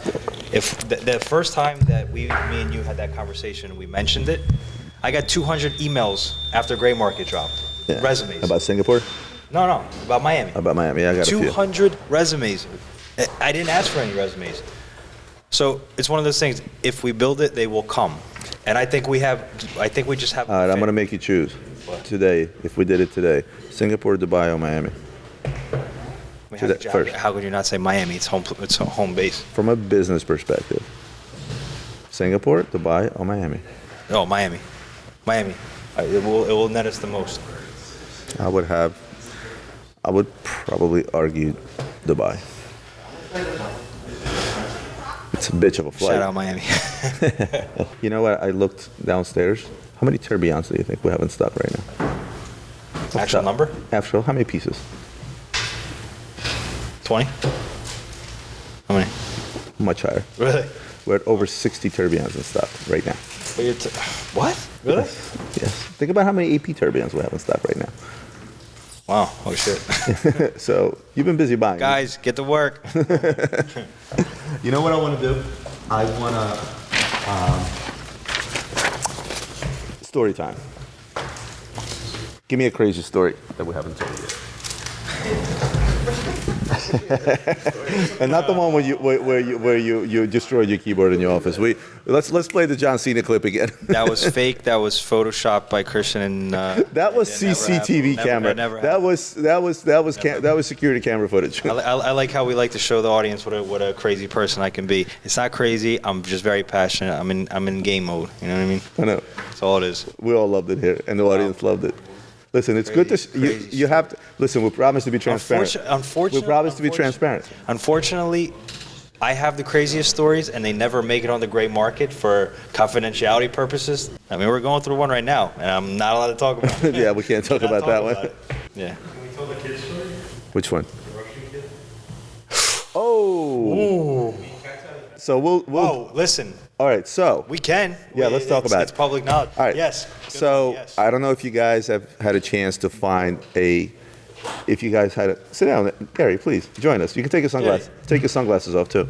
if the first time that me and you had that conversation, we mentioned it. I got 200 emails after Gray Market dropped. Yeah. Resumes. About Singapore? No, about Miami. About Miami, yeah, I got 200 resumes. I didn't ask for any resumes. So it's one of those things, if we build it, they will come. And I think we just have. All right, I'm going to make you choose. What? Today, if we did it today, Singapore, Dubai, or Miami? How could you not say Miami? It's home base. From a business perspective, Singapore, Dubai, or Miami? Oh, Miami. It will net us the most. I would probably argue Dubai. It's a bitch of a flight. Shout out Miami. You know what? I looked downstairs. How many tourbillons do you think we have in stock right now? Actual number? Actual. How many pieces? 20. How many? Much higher. Really? We're at over 60 tourbillons in stock right now. What? Really? Yes. Think about how many AP tourbillons we have in stock right now. Wow. Oh, shit. So you've been busy buying. Guys, get to work. You know what I want to do? I want to story time. Give me a crazy story that we haven't told yet. And not the one where you destroyed your keyboard in your office. Let's play the John Cena clip again. That was fake. That was photoshopped by Christian and. That was CCTV camera. That was security camera footage. I like how we like to show the audience what a crazy person I can be. It's not crazy. I'm just very passionate. I'm in game mode. You know what I mean? I know. That's all it is. We all loved it here, and the audience loved it. Listen, it's good to you have to listen. We promise to be transparent. Unfortunately, we promise to be transparent. Unfortunately, I have the craziest stories, and they never make it on the gray market for confidentiality purposes. I mean, we're going through one right now, and I'm not allowed to talk about it. Yeah, we can't talk about that one. Yeah. Can we tell the kid's story? Which one? The Russian kid? Oh. Ooh. So we'll. Oh, listen. All right, so. We can. Yeah, let's talk about it. It's public knowledge. All right. Yes. So yes. I don't know if you guys have had a chance to find if you guys had sit down, Gary, please join us. You can take your sunglasses. Yeah. Take your sunglasses off too.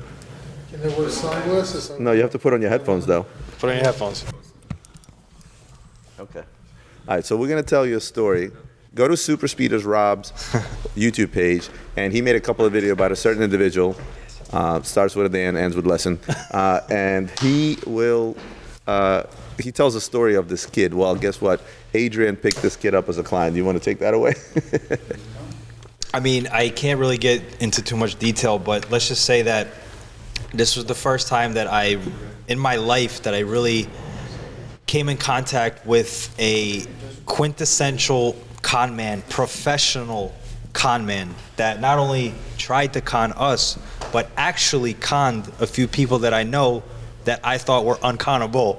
Can they wear sunglasses? No, you have to put on your headphones though. Put on your headphones. Okay. All right, so we're gonna tell you a story. Go to Super Speeders Rob's YouTube page, and he made a couple of videos about a certain individual. Starts with a Dan, ends with lesson, and he will he tells a story of this kid. Well, guess what? Adrian picked this kid up as a client. Do you want to take that away? I mean, I can't really get into too much detail, but let's just say that this was the first time that in my life, that I really came in contact with a quintessential con man, professional con man, that not only tried to con us, but actually conned a few people that I know that I thought were unconnable.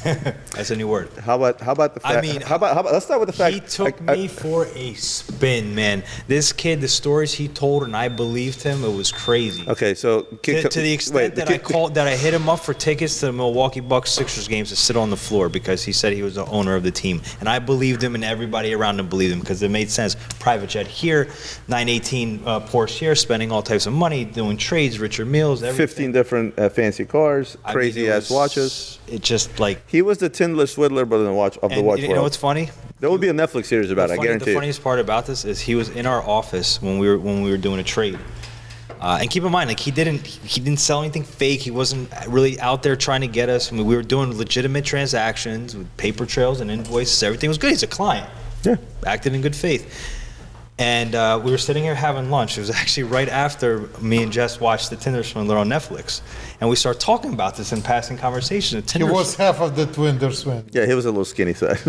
That's a new word. How about the fact? I mean, how about let's start with the fact. He took me for a spin, man. This kid, the stories he told, and I believed him. It was crazy. Okay, so To the extent that I hit him up for tickets to the Milwaukee Bucks Sixers games to sit on the floor because he said he was the owner of the team, and I believed him, and everybody around him believed him because it made sense. Private jet here, 918 Porsche here, spending all types of money, doing trades, richer meals, everything. 15 different fancy cars, crazy ass watches. It just like. He was the Tindler Swindler, but in the watch of the watch You world. know what's funny? There will be a Netflix series about it. I guarantee. The you. funniest part about this is he was in our office when we were doing a trade. And keep in mind, like he didn't sell anything fake. He wasn't really out there trying to get us. I mean, we were doing legitimate transactions with paper trails and invoices. Everything was good. He's a client. Yeah. Acted in good faith. And we were sitting here having lunch. It was actually right after me and Jess watched the Tinder Swindler on Netflix. And we started talking about this in passing conversation. He was half of the Tinder Swindler. Yeah, he was a little skinny side.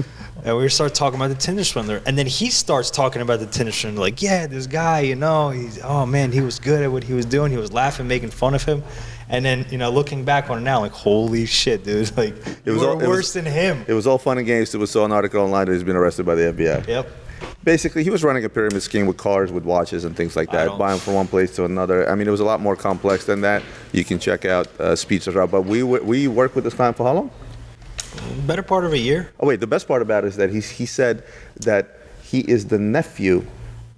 And we started talking about the Tinder Swindler. And then he starts talking about the Tinder Swindler. Like, yeah, this guy, he was good at what he was doing. He was laughing, making fun of him. And then, looking back on it now, like, holy shit, dude. Like, it was worse than him. It was all fun and games. It was saw an article online that he's been arrested by the FBI. Yep. Basically, he was running a pyramid scheme with cars, with watches, and things like that, buying from one place to another. I mean, it was a lot more complex than that. You can check out Speech. But we worked with this client for how long? Better part of a year. Oh, wait, the best part about it is that he said that he is the nephew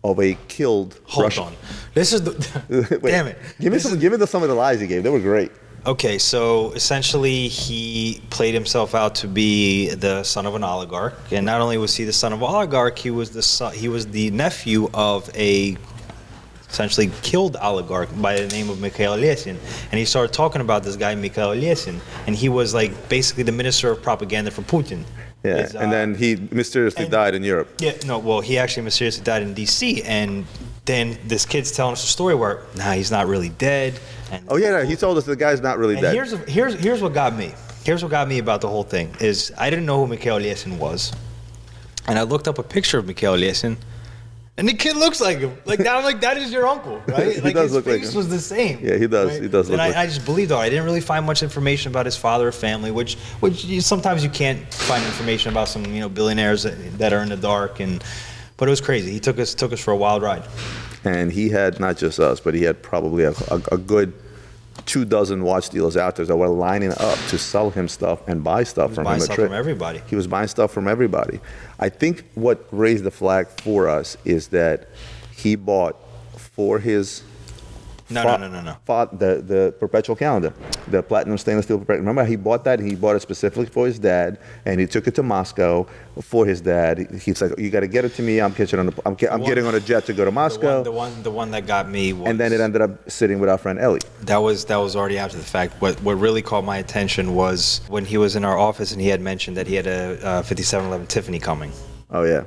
of a killed Russian. Hold on. This is the... Wait, damn it. Give me some of the lies he gave. They were great. Okay, so essentially he played himself out to be the son of an oligarch, and not only was he the son of an oligarch, he was the nephew of a essentially killed oligarch by the name of Mikhail Yeltsin. And he started talking about this guy Mikhail Yeltsin, and he was like basically the minister of propaganda for Putin. Yeah, and then he mysteriously died in Europe. Yeah, no, well, he actually mysteriously died in D.C., and then this kid's telling us a story where, he's not really dead. And He told us the guy's not really dead. Here's what got me. Here's what got me about the whole thing is I didn't know who Mikhail Yeltsin was, and I looked up a picture of Mikhail Yeltsin, and the kid looks like him. Like now, I'm like, that is your uncle, right? He does look like him. His face was the same. Yeah, he does. Right? He does look like him. I just believed it. I didn't really find much information about his father or family, which sometimes you can't find information about some billionaires that are in the dark. But it was crazy. He took us for a wild ride. And he had not just us, but he had probably a good 24 watch dealers out there that were lining up to sell him stuff and buy stuff from him. Buying stuff from everybody. He was buying stuff from everybody. I think what raised the flag for us is that he bought for his No. the perpetual calendar, the platinum stainless steel perpetual. Remember, he bought that, and he bought it specifically for his dad, and he took it to Moscow for his dad. He's like, "You got to get it to me. I'm getting on a jet to go to Moscow." The one that got me was, and then it ended up sitting with our friend Ellie. That was already after the fact. What really caught my attention was when he was in our office and he had mentioned that he had a 5711 Tiffany coming. Oh yeah.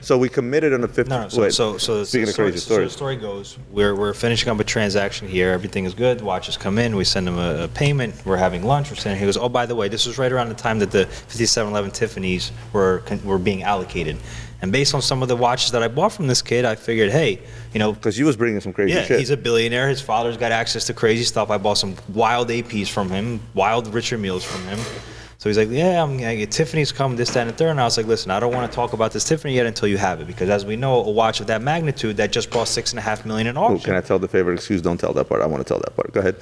So we committed on the 50th. No. Speaking of crazy stories. So the story goes, we're finishing up a transaction here. Everything is good. Watches come in. We send him a payment. We're having lunch. We're saying, he goes, oh, by the way, this was right around the time that the 5711 Tiffany's were being allocated. And based on some of the watches that I bought from this kid, I figured, hey, because you was bringing some crazy shit. Yeah, he's a billionaire. His father's got access to crazy stuff. I bought some wild APs from him, wild richer meals from him. So he's like, yeah, I'm gonna get Tiffany's come, this, that, and the third. And I was like, listen, I don't want to talk about this Tiffany yet until you have it, because as we know, a watch of that magnitude that just brought $6.5 million in auction. Ooh, can I tell the favorite excuse? Don't tell that part. I want to tell that part. Go ahead.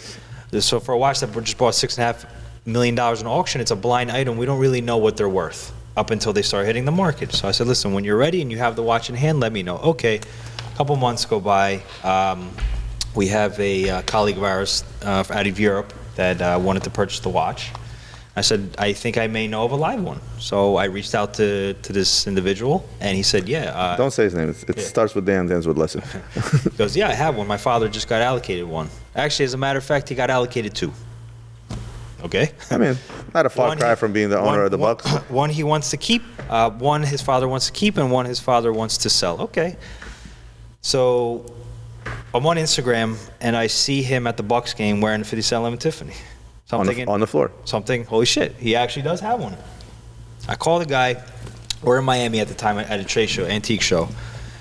So for a watch that just brought $6.5 million in auction, it's a blind item. We don't really know what they're worth up until they start hitting the market. So I said, listen, when you're ready and you have the watch in hand, let me know. Okay, a couple months go by. We have a colleague of ours out of Europe that wanted to purchase the watch. I said, I think I may know of a live one. So I reached out to this individual, and he said, yeah. Don't say his name. It starts with Dan, ends with lesson. He goes, yeah, I have one. My father just got allocated one. Actually, as a matter of fact, he got allocated two. Okay? I mean, Not a far cry from being the owner of the Bucks. One he wants to keep, one his father wants to keep, and one his father wants to sell. Okay. So I'm on Instagram, and I see him at the Bucks game wearing the 5711 Tiffany. So On the floor. Something, holy shit, he actually does have one. I call the guy. We're in Miami at the time at a trade show, antique show.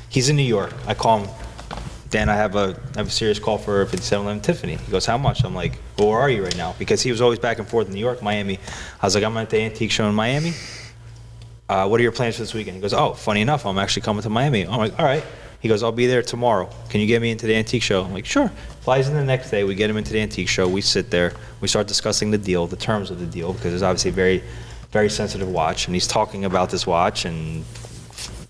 He's in New York. I call him, Dan, I have a serious call for 5711 Tiffany. He goes, how much? I'm like, well, where are you right now? Because he was always back and forth in New York, Miami. I was like, I'm at the antique show in Miami. What are your plans for this weekend? He goes, oh, funny enough, I'm actually coming to Miami. I'm like, all right. He goes, I'll be there tomorrow. Can you get me into the antique show? I'm like, sure. Flies in the next day. We get him into the antique show. We sit there. We start discussing the deal, the terms of the deal, because it's obviously a very, very sensitive watch. And he's talking about this watch. And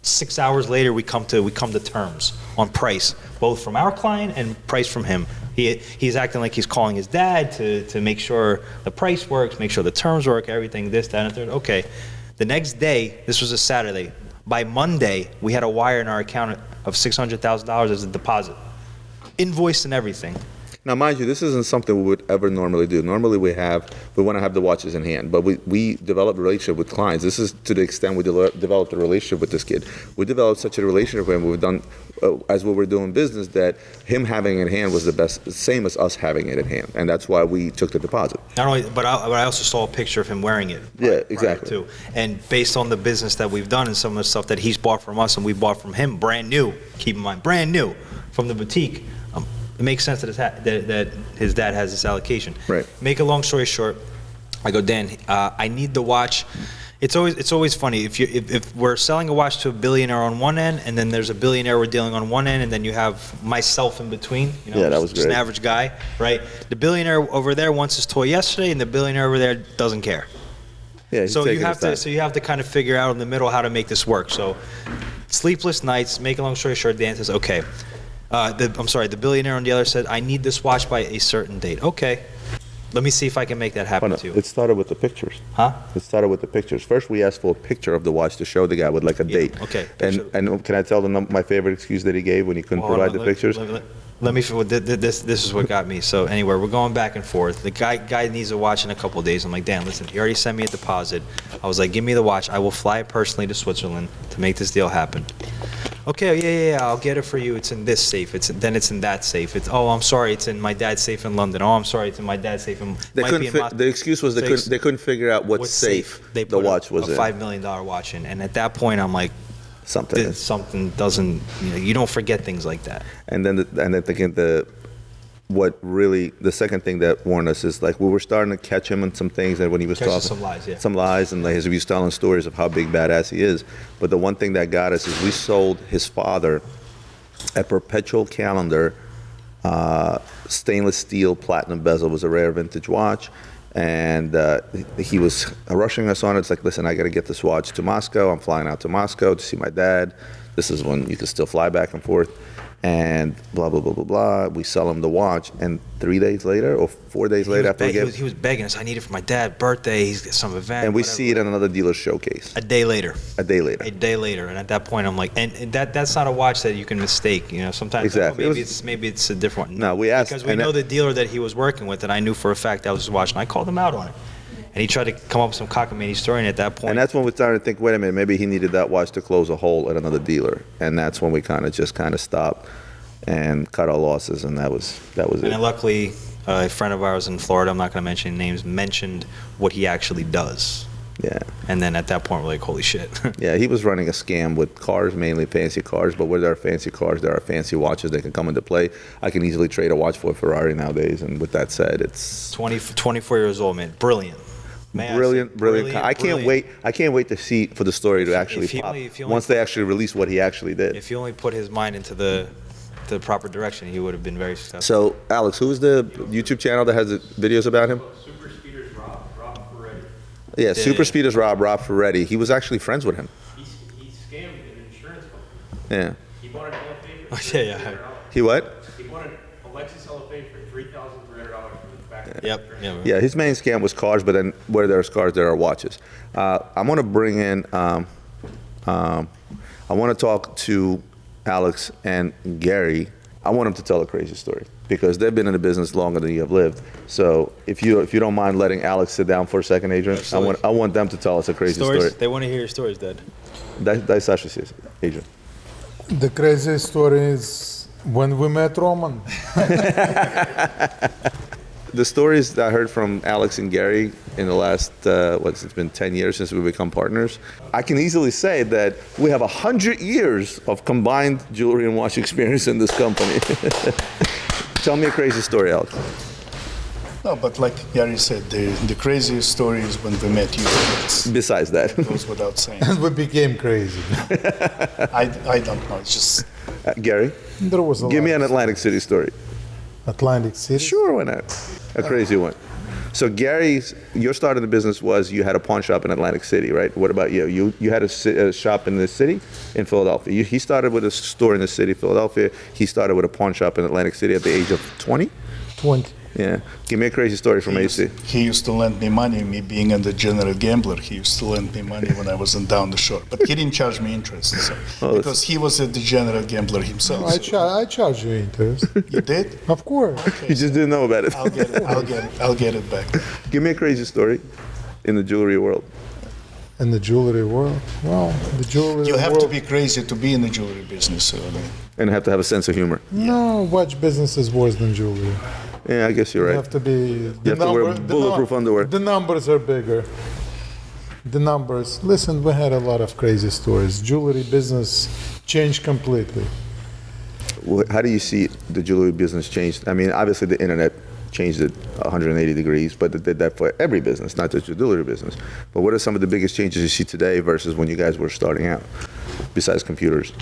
6 hours later, we come to terms on price, both from our client and price from him. He's acting like he's calling his dad to make sure the price works, make sure the terms work, everything, this, that, and third. Okay. The next day, this was a Saturday. By Monday, we had a wire in our account of $600,000 as a deposit, invoice and everything. Now, mind you, this isn't something we would ever normally do. Normally, we want to have the watches in hand, but we develop a relationship with clients. This is to the extent we developed a relationship with this kid. We developed such a relationship with him. We've done, as we were doing business, that him having it in hand was the best, same as us having it in hand, and that's why we took the deposit. Not only, but I also saw a picture of him wearing it. Yeah, exactly. Too. And based on the business that we've done and some of the stuff that he's bought from us and we bought from him, brand new. Keep in mind, brand new from the boutique. It makes sense that his dad has this allocation. Right. Make a long story short, I go, Dan, I need the watch. It's always funny if we're selling a watch to a billionaire on one end, and then there's a billionaire we're dealing on one end, and then you have myself in between. You know, yeah, that was just great. an average guy, right? The billionaire over there wants his toy yesterday, and the billionaire over there doesn't care. Yeah. So you have to kind of figure out in the middle how to make this work. So sleepless nights. Make a long story short, Dan says, okay. The billionaire on the other said, I need this watch by a certain date. Okay, let me see if I can make that happen too. It started with the pictures. Huh? It started with the pictures. First, we asked for a picture of the watch to show the guy with like a date. Okay. And can I tell my favorite excuse that he gave when he couldn't provide the pictures? Let me. This is what got me. So anyway, we're going back and forth. The guy needs a watch in a couple of days. I'm like, Dan, listen, he already sent me a deposit. I was like, give me the watch. I will fly personally to Switzerland to make this deal happen. Okay, yeah, I'll get it for you. It's in this safe. Then it's in that safe. I'm sorry, it's in my dad's safe in London. Oh, I'm sorry, it's in my dad's safe in. The excuse was they couldn't figure out what safe the watch was in. in. A $5 million watch in, and at that point, I'm like, something doesn't. You don't forget things like that. And then thinking the second thing that warned us is like we were starting to catch him on some things, and when he was talking some lies, and like he was telling stories of how big badass he is. But the one thing that got us is we sold his father a perpetual calendar, stainless steel platinum bezel. It was a rare vintage watch, and he was rushing us on it. It's like, listen, I got to get this watch to Moscow. I'm flying out to Moscow to see my dad. This is when you can still fly back and forth. And blah, blah, blah, blah, blah. We sell him the watch. And 3 days later or 4 days later after he was begging us, I need it for my dad's birthday. He's got some event. And we see it at another dealer's showcase. A day later. And at that point, I'm like, and that's not a watch that you can mistake. You know, sometimes exactly. maybe it's a different one. No, we asked. Because we know the dealer that he was working with, and I knew for a fact that was his watch, and I called him out on it. And he tried to come up with some cockamamie story, and at that point... And that's when we started to think, wait a minute, maybe he needed that watch to close a hole at another dealer. And that's when we kind of stopped and cut our losses, and that was it. And then luckily, a friend of ours in Florida, I'm not going to mention names, mentioned what he actually does. Yeah. And then at that point, we're like, holy shit. Yeah, he was running a scam with cars, mainly fancy cars, but where there are fancy cars, there are fancy watches that can come into play. I can easily trade a watch for a Ferrari nowadays, and with that said, it's... 24 years old, man. Brilliant. Brilliant. I can't wait to see for the story to actually pop once they actually release what he actually did. If he only put his mind into the proper direction, he would have been very successful. So, Alex, who's the YouTube channel that has the videos about him? Super Speeders 𝗏𝗏. Yeah, Super Speeders 𝗏𝗏. He was actually friends with him. He scammed an insurance company. Yeah. He bought an LFA for Yeah. He what? He bought an Lexus LFA for $3,300 from the back. Yep. Yeah, his main scam was cars, but then where there's cars, there are watches. I'm going to bring in, I want to talk to Alex and Gary. I want them to tell a crazy story because they've been in the business longer than you have lived. So if you don't mind letting Alex sit down for a second, Adrian, I want them to tell us a crazy story. They want to hear your stories, Dad. Дай Sasha says, Adrian. The crazy story is when we met Roman. The stories that I heard from Alex and Gary in the last, it's been 10 years since we've become partners. I can easily say that we have 100 years of combined jewelry and watch experience in this company. Tell me a crazy story, Alex. No, but like Gary said, the craziest story is when we met you. Besides that. It goes without saying. And we became crazy. I don't know. It's just Gary, There was a give me lot an of Atlantic City story. Atlantic City. Sure, why not? A crazy one. So Gary, your start of the business was you had a pawn shop in Atlantic City, right? What about you? You had a shop in the city in Philadelphia. He started with a store in the city, Philadelphia. He started with a pawn shop in Atlantic City at the age of 20? 20. Yeah. Give me a crazy story from AC. he used to lend me money. Me being a general gambler, he used to lend me money when I wasn't down the shore. But he didn't charge me interest because he was a degenerate gambler himself. I charge you interest. You did? Of course. You just didn't know about it. I'll get it back. Give me a crazy story in the jewelry world. In the jewelry world, well, the jewelry You have world, to be crazy to be in the jewelry business. So, And have to have a sense of humor. No, watch business is worse than jewelry. Yeah, I guess you're You right. have to be. You have to wear bulletproof underwear. The numbers are bigger. The numbers. Listen, we had a lot of crazy stories. Jewelry business changed completely. How do you see the jewelry business changed? I mean, obviously the internet changed it 180 degrees, but it did that for every business, not just your jewelry business. But what are some of the biggest changes you see today versus when you guys were starting out, besides computers?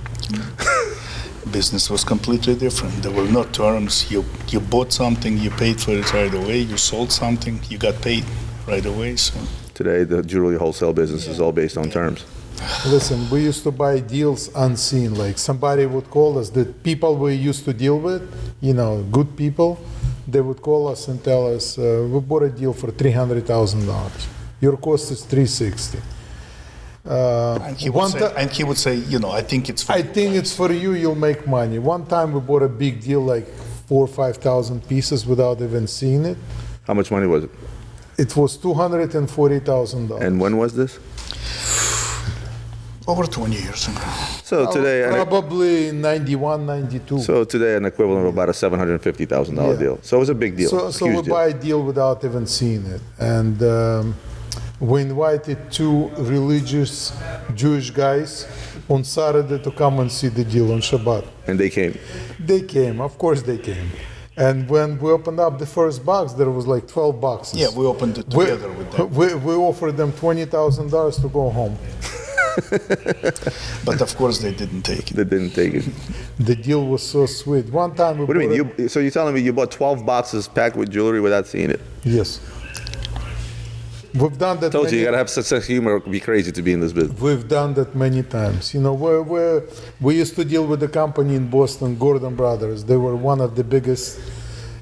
business was completely different. There were no terms. You bought something, you paid for it right away. You sold something, you got paid right away. So Today, the jewelry wholesale business is all based on terms. Listen, we used to buy deals unseen. Like somebody would call us, the people we used to deal with, good people, they would call us and tell us, we bought a deal for $300,000. Your cost is $360,000. and he would say, I think it's for I you. think it's for you, you'll make money. One time we bought a big deal, like 4,000 or 5,000 pieces without even seeing it. How much money was it? It was $240,000. And when was this? Over 20 years ago. So today, Probably 91, 92. so today, an equivalent of about a $750,000 Yeah. deal. So it was a big deal. So Huge we deal. buy a deal without even seeing it. And we invited two religious Jewish guys on Saturday to come and see the deal on Shabbat. And they came. They came, of course they came. And when we opened up the first box, there was like 12 boxes. Yeah, we opened it together with them. We offered them $20,000 to go home. But of course they didn't take it. They didn't take it. The deal was so sweet. One time we What do you bought mean? So you're telling me you bought 12 boxes packed with jewelry without seeing it? Yes. We've done that. Told you, many- you gotta have such a humor, be crazy to be in this business. We've done that many times. We used to deal with a company in Boston, Gordon Brothers. They were one of the biggest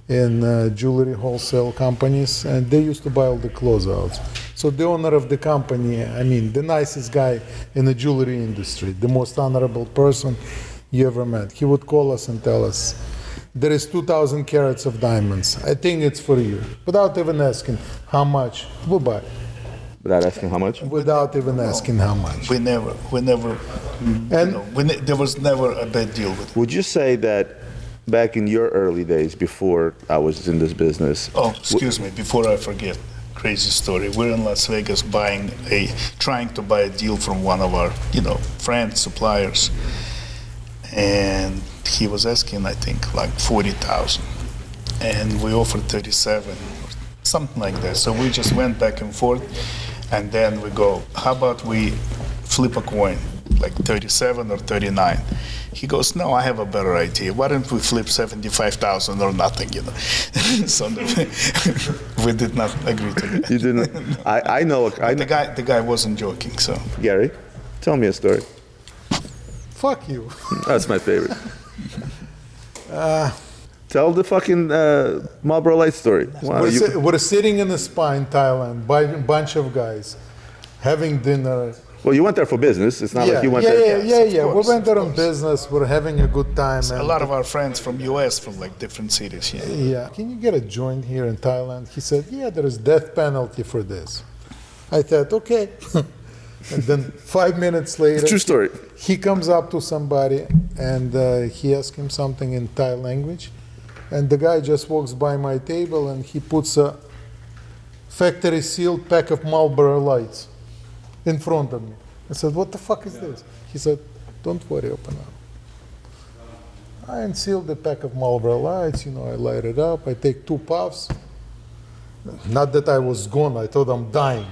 in jewelry wholesale companies, and they used to buy all the closeouts. So the owner of the company, the nicest guy in the jewelry industry, the most honorable person you ever met, he would call us and tell us, there is 2,000 carats of diamonds. I think it's for you. Without even asking how much, we'll buy. Without asking how much? Without even asking how much. We never, there was never a bad deal with it. Would you say that back in your early days, before I was in this business, Oh, excuse me, before I forget, crazy story. We're in Las Vegas trying to buy a deal from one of our, friends, suppliers. And he was asking, I think, like 40,000. And we offered 37, or something like that. So we just went back and forth. And then we go, how about we flip a coin, like 37 or 39? He goes, no, I have a better idea. Why don't we flip 75,000 or nothing, So we did not agree to that. you didn't? I know. The guy wasn't joking, so. Gary, tell me a story. Fuck you. That's my favorite. Tell the fucking Marlboro Light story. Wow, We're sitting in a spa in Thailand, bunch of guys, having dinner, Well, you went there for business. It's not like you went there. Yeah. We course, went there of on course. business. We're having a good time. A lot of our friends from US from like different cities. Yeah. Yeah. Can you get a joint here in Thailand? He said, yeah, there is death penalty for this. I thought, okay. And then 5 minutes later, True story. he comes up to somebody and he asks him something in Thai language. And the guy just walks by my table and he puts a factory sealed pack of Marlboro Lights in front of me. I said, what the fuck is this? He said, don't worry, open up. I unsealed the pack of Marlboro Lights, I light it up, I take 2 puffs. Not that I was gone, I thought I'm dying.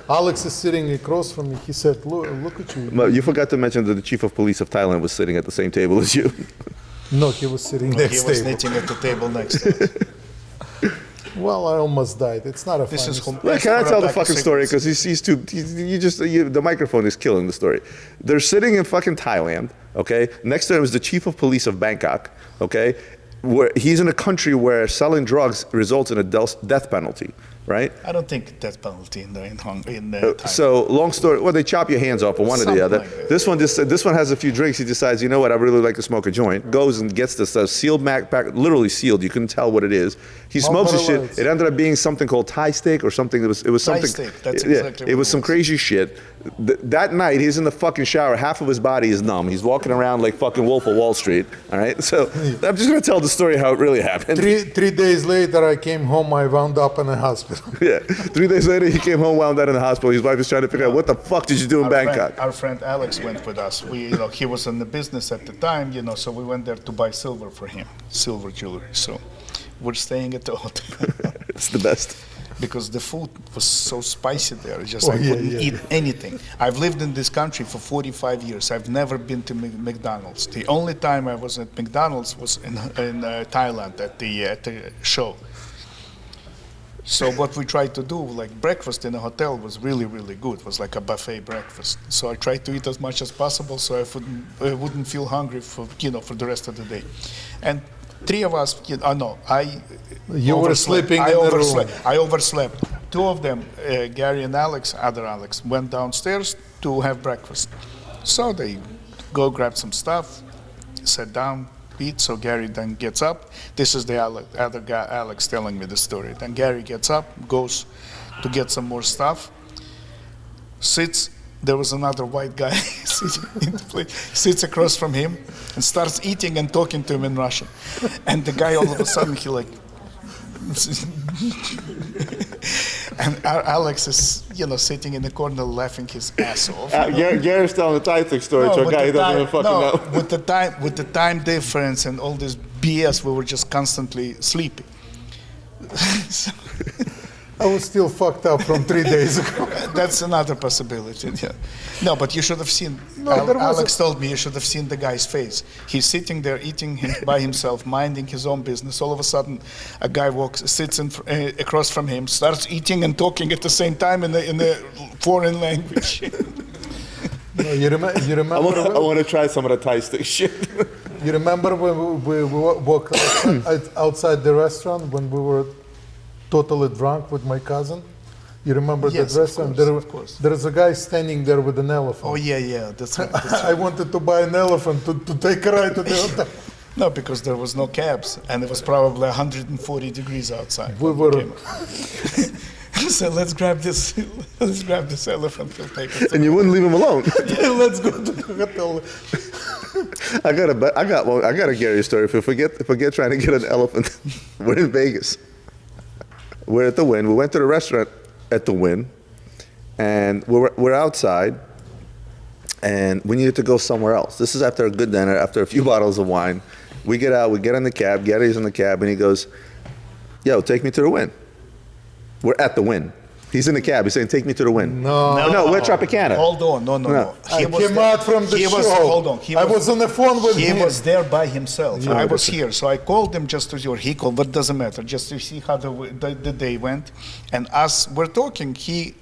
Alex is sitting across from me, he said, look at you. But you forgot to mention that the chief of police of Thailand was sitting at the same table as you. No, he was sitting He next was table. knitting at the table next to us. Well, I almost died. It's not a This funny is story. Look, can I tell the fucking story? Because the microphone is killing the story. They're sitting in fucking Thailand, okay? Next to him is the chief of police of Bangkok, okay? Where he's in a country where selling drugs results in a death penalty, right? I don't think death penalty in Thailand. So long story. Well, they chop your hands off, or one or the Something other. like that. This one has a few drinks. He decides, you know what? I really like to smoke a joint. Goes and gets this sealed pack, literally sealed. You couldn't tell what it is. He smokes the Marlboro shit. Lights. It ended up being something called Thai steak or something. It was something. steak, that's yeah, exactly it what was it some was. crazy shit. That night, he's in the fucking shower. Half of his body is numb. He's walking around like fucking Wolf of Wall Street. All right. So I'm just gonna tell the story how it really happened. 3 days later, I came home, I wound up in a hospital. Yeah. 3 days later, he came home, wound up in the hospital. His wife was trying to figure out what the fuck did you do in Bangkok. Our friend Alex went with us. He was in the business at the time, so we went there to buy silver for him, silver jewelry. So we're staying at the hotel It's the best. because the food was so spicy there. I couldn't eat anything. I've lived in this country for 45 years. I've never been to McDonald's. The only time I was at McDonald's was in Thailand at the show. So what we tried to do, like breakfast in a hotel, was really, really good. It was like a buffet breakfast. So I tried to eat as much as possible, so I wouldn't feel hungry for the rest of the day. And 3 of us, You were sleeping I in the overslept. room. I overslept. 2 of them, Gary and Alex, other Alex, went downstairs to have breakfast. So they go grab some stuff, sat down, eat. So Gary then gets up. This is the other guy, Alex, telling me the story. Then Gary gets up, goes to get some more stuff, sits. There was another white guy sitting in the plate, sits across from him and starts eating and talking to him in Russian. And the guy all of a sudden, he like, and Alex is, sitting in the corner laughing his ass off. Gary's telling the Thai story to a guy who doesn't even fucking know. With the time difference and all this BS, we were just constantly sleepy. So, I was still fucked up from 3 days ago. that's another possibility. Yeah. No, but you should have seen. No, there was Alex told me you should have seen the guy's face. He's sitting there eating by himself, minding his own business. All of a sudden, a guy sits across from him, starts eating and talking at the same time in the foreign language. No, you remember? I want to try some of the Thai stick shit. You remember when we walked outside the restaurant when we were totally drunk with my cousin? You remember Yes, that of restaurant? course, of course. There's a guy standing there with an elephant. Oh yeah, that's right. I wanted to buy an elephant to take a ride to the hotel. No, because there was no cabs, and it was probably 140 degrees outside. We when were. came out. So let's grab this elephant. We'll take it. And you wouldn't leave him alone. Let's go to the hotel. I got a Gary story. Forget trying to get an elephant. We're in Vegas. We're at the Wynn. We went to the restaurant at the Wynn, and we're outside, and we needed to go somewhere else. This is after a good dinner, after a few bottles of wine. We get out, we get in the cab. Gary's in the cab, and he goes, "Yo, take me to the Wynn." We're at the Wynn. He's in the cab. He's saying, "Take me to the Wynn." No, we're Tropicana. Hold on, no. I came out from the show. Hold on. I was on the phone with him. He was there by himself. Yeah. I was here, so I called him just to see. He called, but doesn't matter. Just to see how the day went. And as we're talking, he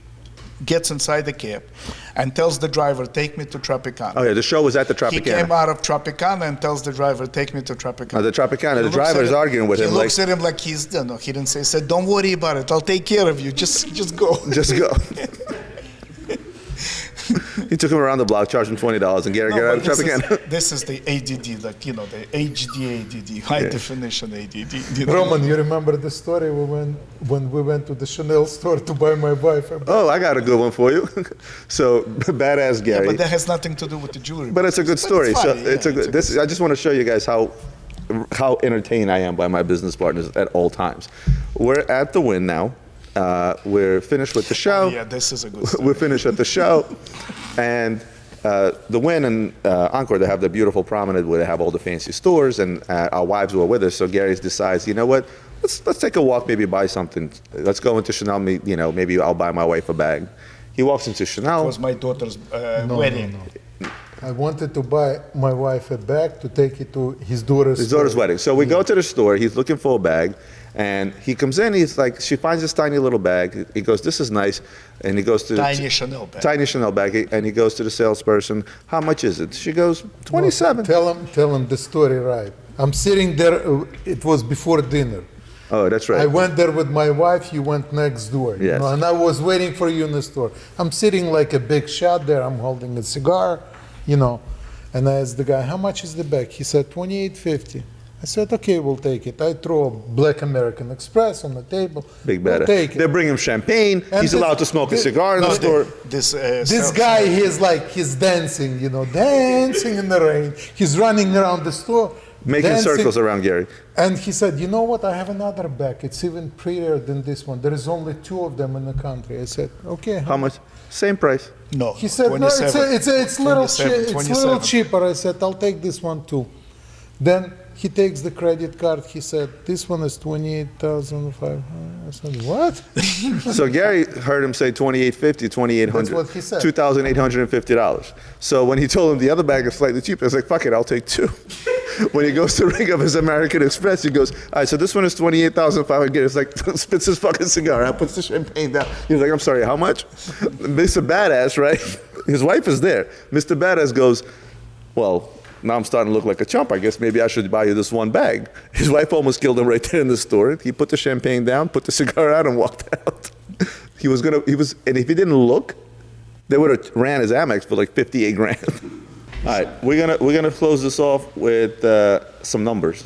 gets inside the cab and tells the driver, "Take me to Tropicana." Oh yeah, the show was at the He Tropicana. came out of Tropicana and tells the driver, "Take me to Tropicana." The Tropicana. He The looks driver at is him- arguing with him He like, looks at him like he's done. No, he didn't say. He said, "Don't worry about it. I'll take care of you. Just go." "Just go." He took him around the block, charged him $20, and Gary, get out of traffic again. This is the ADD, like, you know, the HD ADD, high definition ADD. You know? Roman, you remember the story when we went to the Chanel store to buy my wife a bag? Oh, I got a good one for you. So, badass Gary. But that has nothing to do with the jewelry. But it's a good story. It's funny, I just want to show you guys how entertained I am by my business partners at all times. We're at the Wynn now. We're finished with the show. Yeah, this is a good story. We're finished at the show, and the Wynn and Encore, they have the beautiful promenade where they have all the fancy stores, and our wives were with us. So Gary decides, you know what? Let's take a walk, maybe buy something. Let's go into Chanel. Maybe I'll buy my wife a bag. He walks into Chanel. It was my daughter's wedding. No. I wanted to buy my wife a bag to take it to his daughter's wedding. So we go to the store. He's looking for a bag. And he comes in, he's like, she finds this tiny little bag. He goes, this is nice. And he goes to Tiny Chanel bag. Tiny Chanel bag. And he goes to the salesperson, how much is it? She goes, 27. Tell him the story right. I'm sitting there, it was before dinner. Oh, that's right. I went there with my wife, you went next door. Yes. And I was waiting for you in the store. I'm sitting like a big shot there, I'm holding a cigar, and I asked the guy, how much is the bag? He said, $28.50. I said, okay, we'll take it. I throw a Black American Express on the table. Big We'll better. take it. They bring him champagne. And He's allowed to smoke a cigar in the store. This guy, he's dancing, dancing in the rain. He's running around the store. Making dancing. circles around Gary. And he said, you know what, I have another bag. It's even prettier than this one. There is only 2 of them in the country. I said, okay. How much? Same price. No. He said, 27. no, it's little 27. cheaper. I said, I'll take this one too. Then he takes the credit card. He said, this one is $28,500. I said, what? So Gary heard him say $28.50, $2,800. That's what he said. $2,850. So when he told him the other bag is slightly cheaper, I was like, fuck it, I'll take 2. When he goes to ring up his American Express, he goes, all right, so this one is $28,500. It's like, spits his fucking cigar out, puts the champagne down. He's like, I'm sorry, how much? Mr. Badass, right? His wife is there. Mr. Badass goes, well, now I'm starting to look like a chump. I guess maybe I should buy you this one bag. His wife almost killed him right there in the store. He put the champagne down, put the cigar out, and walked out. And if he didn't look, they would have ran his Amex for like 58 grand. All right, we're gonna close this off with some numbers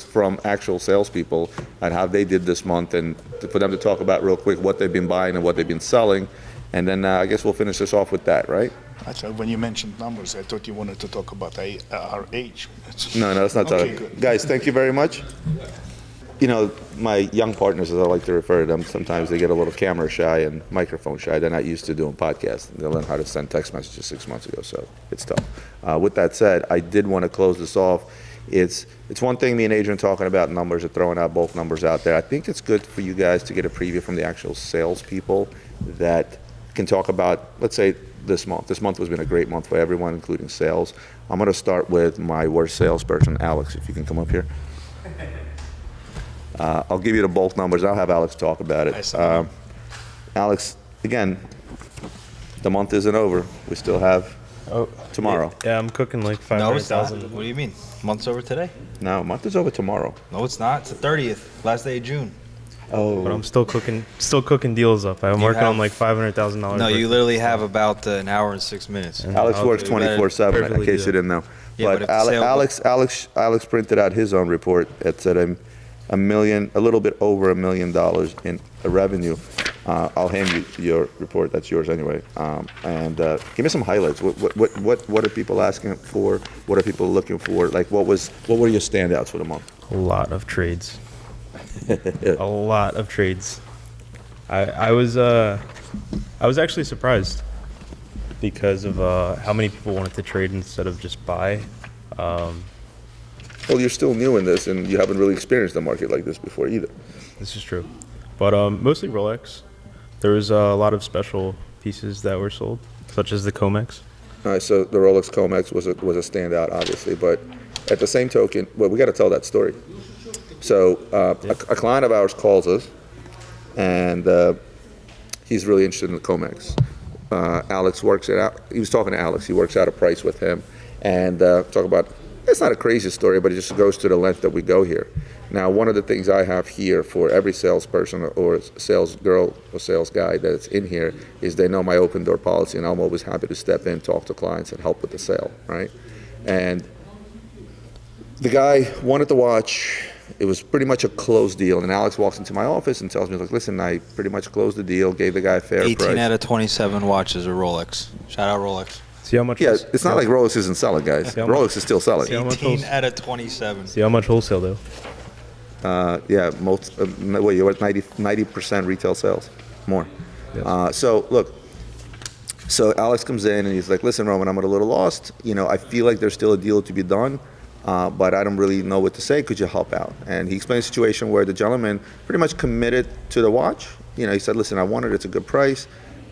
from actual salespeople and how they did this month, and for them to talk about real quick what they've been buying and what they've been selling, and then I guess we'll finish this off with that, right? I thought when you mentioned numbers, I thought you wanted to talk about our age. No, that's not Okay, talking. good. Guys, thank you very much. My young partners, as I like to refer to them, sometimes they get a little camera shy and microphone shy. They're not used to doing podcasts. They learned how to send text messages 6 months ago, so it's tough. With that said, I did want to close this off. It's one thing me and Adrian talking about numbers and throwing out both numbers out there. I think it's good for you guys to get a preview from the actual salespeople that can talk about, let's say, this month. This month has been a great month for everyone, including sales. I'm going to start with my worst salesperson, Alex, if you can come up here. I'll give you the bulk numbers. I'll have Alex talk about it. Alex, again, the month isn't over. We still have tomorrow. Yeah, I'm cooking like No, it's not. 500,000. What do you mean? Month's over today? No, month is over tomorrow. No, it's not. It's the 30th, last day of June. Oh, But I'm still cooking deals up. I'm working have- on like $500,000. No, you literally have about an hour and 6 minutes. Alex works you better 24/7, in perfectly case do you that. didn't know. Yeah, but but if the sale- Alex printed out his own report that said a little bit over $1 million in revenue. I'll hand you your report. That's yours anyway. And give me some highlights. What are people asking for? What are people looking for? Like, what were your standouts for the month? A lot of trades. A lot of trades. I was actually surprised because of how many people wanted to trade instead of just buy. Well, you're still new in this, and you haven't really experienced a market like this before either. This is true, but mostly Rolex. There was a lot of special pieces that were sold, such as the COMEX. All right, so the Rolex COMEX was a standout, obviously, but at the same token, well, we got to tell that story. So a client of ours calls us, and he's really interested in the COMEX. Alex works it out. He was talking to Alex. He works out a price with him, and talk about It's not a crazy story, but it just goes to the length that we go here. Now, one of the things I have here for every salesperson or sales girl or sales guy that's in here is they know my open door policy, and I'm always happy to step in, talk to clients, and help with the sale, right? And the guy wanted the watch. It was pretty much a closed deal, and Alex walks into my office and tells me, like, listen, I pretty much closed the deal, gave the guy a fair 18 price. out of 27 watches are Rolex. Shout out Rolex. See how much? Yeah, it's not like Rolex isn't selling, guys. how much- Rolex is still selling. how much 18 wholesale? out of 27. See how much wholesale though? Yeah, most, what, you're at 90% retail sales? More. Yes. So, look, so Alex comes in and he's like, listen, Roman, I'm a little lost. You know, I feel like there's still a deal to be done, but I don't really know what to say. Could you help out? And he explained a situation where the gentleman pretty much committed to the watch. You know, he said, listen, I want it. It's a good price.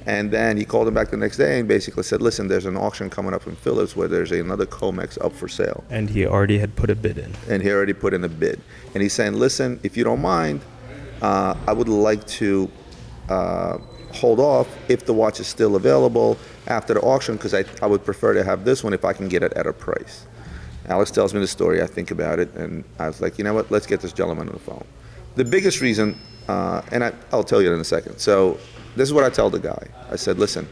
And then he called him back the next day and basically said, listen, there's an auction coming up in Phillips where there's another Comex up for sale. And he already had put a bid in. And he already put in a bid. And he's saying, listen, if you don't mind, I would like to hold off if the watch is still available after the auction, because I would prefer to have this one if I can get it at a price. Alex tells me the story, I think about it, and I was like, you know what, let's get this gentleman on the phone. The biggest reason, and I'll tell you in a second. So this is what I tell the guy. I said, listen,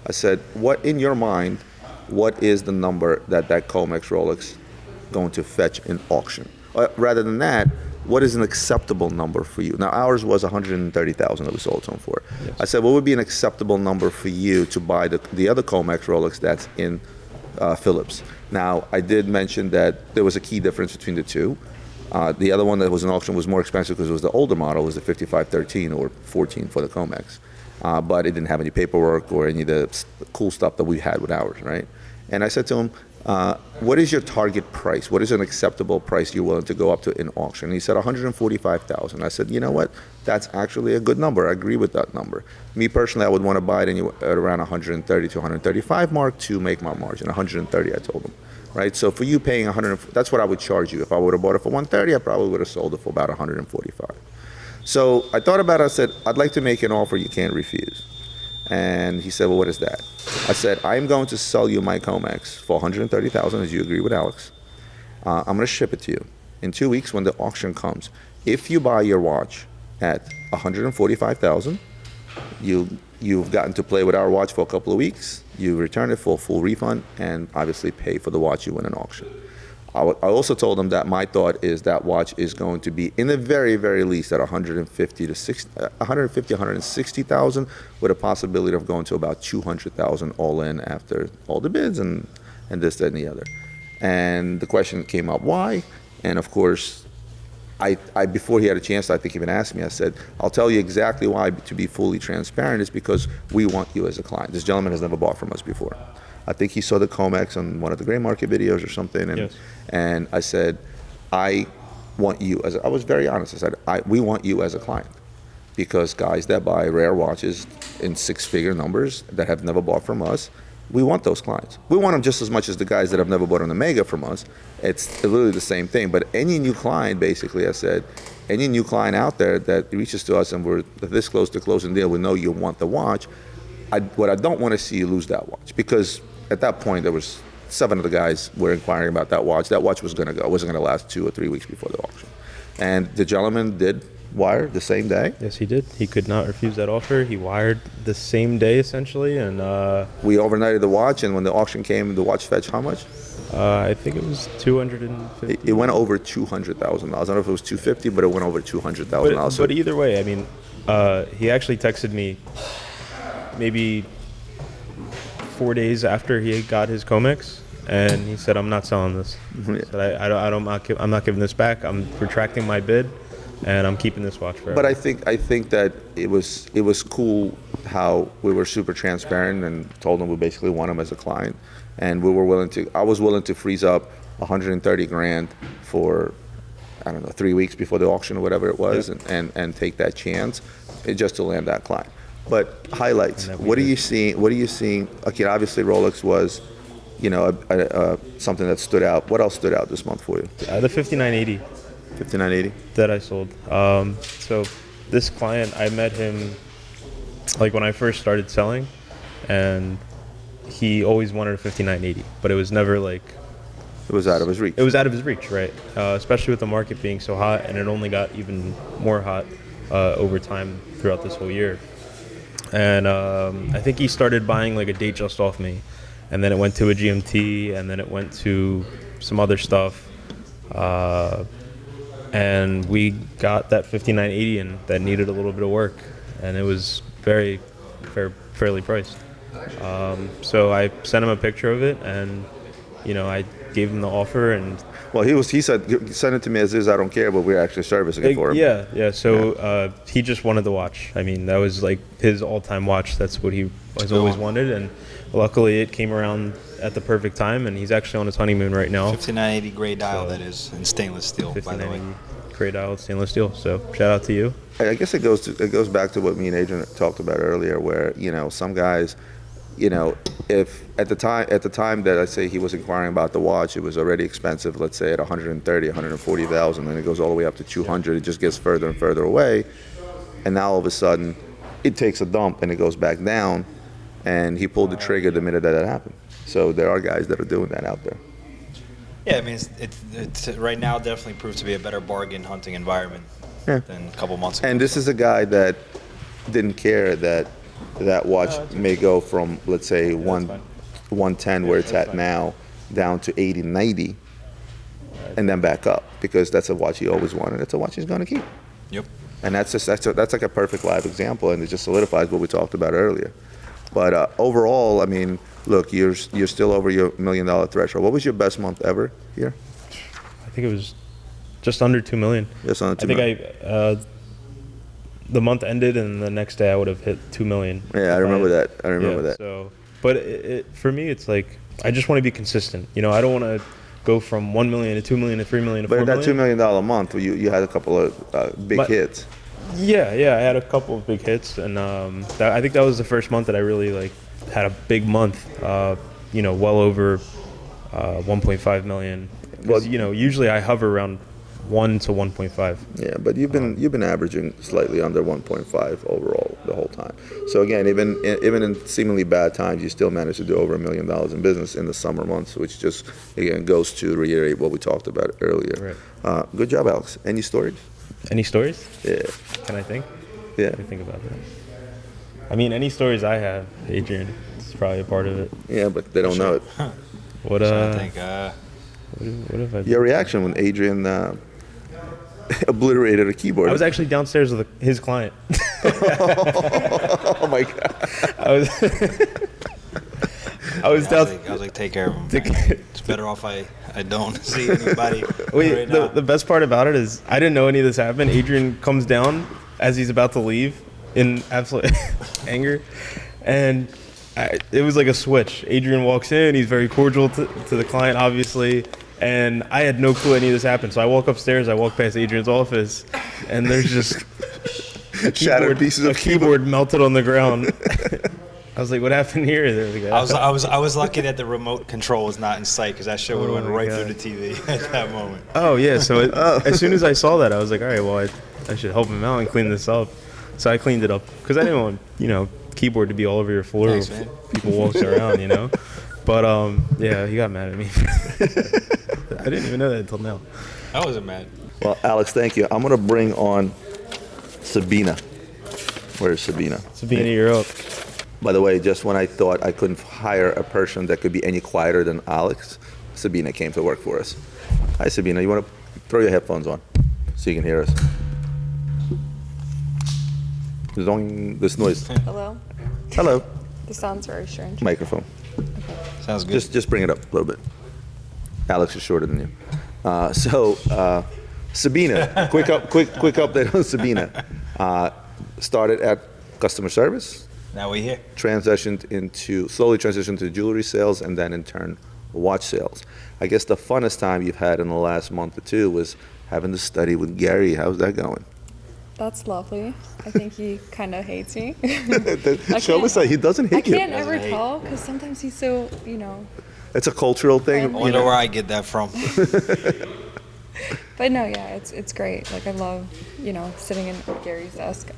I said, what in your mind, what is the number that Comex Rolex going to fetch in auction? Rather than that, what is an acceptable number for you? Now, ours was $130,000 that we sold to him for. Yes. I said, what would be an acceptable number for you to buy the other Comex Rolex that's in Phillips? Now, I did mention that there was a key difference between the two. The other one that was in auction was more expensive because it was the older model. It was the 5513 or 14 for the Comex. But it didn't have any paperwork or any of the cool stuff that we had with ours, right? And I said to him, what is your target price? What is an acceptable price you're willing to go up to in auction? And he said $145,000. I said, you know what? That's actually a good number. I agree with that number. Me personally, I would want to buy it at around 130 to 135 mark to make my margin. 130, I told him, right? So for you paying 100, that's what I would charge you. If I would have bought it for 130, I probably would have sold it for about 145. So I thought about it. I said, I'd like to make an offer you can't refuse. And he said, well, what is that? I said, I'm going to sell you my Comex for $130,000, as you agree with Alex. I'm going to ship it to you. In 2 weeks, when the auction comes, if you buy your watch at $145,000, you've gotten to play with our watch for a couple of weeks, you return it for a full refund, and obviously pay for the watch you win in auction. I also told him that my thought is that watch is going to be, in the very, very least, at 160,000, with a possibility of going to about 200,000 all in after all the bids and this, that, and the other. And the question came up, why? And of course, I before he had a chance to, I think, even ask me, I said, I'll tell you exactly why, to be fully transparent, is because we want you as a client. This gentleman has never bought from us before. I think he saw the Comex on one of the gray market videos or something, and, yes. And I said, I want you as I was very honest. I said, we want you as a client, because guys that buy rare watches in six-figure numbers that have never bought from us, we want those clients. We want them just as much as the guys that have never bought an Omega from us. It's literally the same thing. But any new client, basically, I said, any new client out there that reaches to us and we're this close to closing deal, we know you want the watch. What I don't want to see you lose that watch, because at that point, there was 7 of the guys were inquiring about that watch. That watch was going to go. It wasn't going to last 2 or 3 weeks before the auction. And the gentleman did wire the same day. Yes, he did. He could not refuse that offer. He wired the same day, essentially. And we overnighted the watch, and when the auction came, the watch fetched how much? I think it was $250,000. It went over $200,000. I don't know if it was $250,000, but it went over $200,000. But either way, I mean, he actually texted me maybe 4 days after he got his Comex, and he said, "I'm not selling this. Yeah. Said, I'm not giving this back. I'm retracting my bid, and I'm keeping this watch forever." But I think that it was cool how we were super transparent and told him we basically want him as a client, and I was willing to freeze up $130,000 for, I don't know, 3 weeks before the auction or whatever it was, yep. and take that chance just to land that client. But highlights. What are you seeing? Okay, obviously Rolex was, something that stood out. What else stood out this month for you? The 5980. 5980 that I sold. So this client, I met him like when I first started selling, and he always wanted a 5980, but it was never like It was out of his reach. It was out of his reach, right? Especially with the market being so hot, and it only got even more hot over time throughout this whole year. And I think he started buying like a date just off me, and then it went to a GMT, and then it went to some other stuff, and we got that 5980 in that needed a little bit of work, and it was fairly priced. So I sent him a picture of it, and I gave him the offer, and Well, he said, send it to me as is, I don't care, but we're actually servicing it for him. yeah. So he just wanted the watch. I mean, that was like his all-time watch. That's what he has always wanted, and luckily it came around at the perfect time, and he's actually on his honeymoon right now. 5980 gray dial, that is, in stainless steel, by the way. Gray dial, stainless steel. So shout out to you. I guess it goes back to what me and Adrian talked about earlier, where some guys, if at the time that I say he was inquiring about the watch, it was already expensive. Let's say at 140,000, and it goes all the way up to 200. It just gets further and further away, and now all of a sudden, it takes a dump and it goes back down, and he pulled the trigger the minute that happened. So there are guys that are doing that out there. Yeah, I mean, it's right now definitely proved to be a better bargain hunting environment than a couple months ago. And this is a guy that didn't care that watch may go from, let's say, 110 where it's at now down to 80, 90, and then back up, because that's a watch he always wanted. It's a watch he's going to keep. Yep. And that's like a perfect live example, and it just solidifies what we talked about earlier. But overall, I mean, look, you're still over your $1 million threshold. What was your best month ever here? I think it was just under 2 million. Just under 2 I think million. The month ended, and the next day I would have hit 2 million. Yeah, I remember that. So, but for me, it's like I just want to be consistent. I don't want to go from 1 million to 2 million to 3 million to 4 But million. that $2 million month, you had a couple of big hits. Yeah, I had a couple of big hits, and I think that was the first month that I really had a big month. Well over 1.5 million. Well, usually I hover around 1 to 1.5. Yeah, but you've been averaging slightly under 1.5 overall the whole time. So again, even in seemingly bad times, you still manage to do over $1 million in business in the summer months, which just again goes to reiterate what we talked about earlier. Right. Good job, Alex. Any stories? Any stories? Yeah. Can I think? Yeah. Let me think about that. I mean, any stories I have, Adrian, is probably a part of it. Yeah, but they don't know it. What I think. What have I? Your reaction when Adrian obliterated a keyboard? I was actually downstairs with his client. Oh my God. I was like, take care of him. It's better off I don't see anybody. Wait, the best part about it is I didn't know any of this happened. Adrian comes down as he's about to leave in absolute anger, and it was like a switch. Adrian walks in, he's very cordial to the client, obviously, and I had no clue any of this happened. So I walk upstairs, I walk past Adrian's office, and there's just Shattered pieces of keyboard melted on the ground. I was like, "What happened here?" There we go. I was lucky that the remote control was not in sight, because that shit would have went right God. through the TV at that moment. Oh yeah, so as soon as I saw that, I was like, all right, well, I should help him out and clean this up. So I cleaned it up, because I didn't want keyboard to be all over your floor. Thanks, if man. people walks around, But yeah, he got mad at me. I didn't even know that until now. I wasn't mad. Well, Alex, thank you. I'm gonna bring on Sabina. Where's Sabina? Sabina, you're up. By the way, just when I thought I couldn't hire a person that could be any quieter than Alex, Sabina came to work for us. Hi, Sabina. You want to throw your headphones on so you can hear us? This noise. Hello? Hello. This sounds very strange. Microphone. Sounds good. Just bring it up a little bit. Alex is shorter than you. Sabina, quick update on Sabina. Started at customer service. Now we're here. Slowly transitioned to jewelry sales, and then in turn watch sales. I guess the funnest time you've had in the last month or two was having to study with Gary. How's that going? That's lovely. I think he kind of hates me. Show us that he doesn't I hate you. can't ever tell, because sometimes he's so, It's a cultural thing. Friendly. I wonder where I get that from. But no, yeah, it's great. I love, sitting in Gary's desk.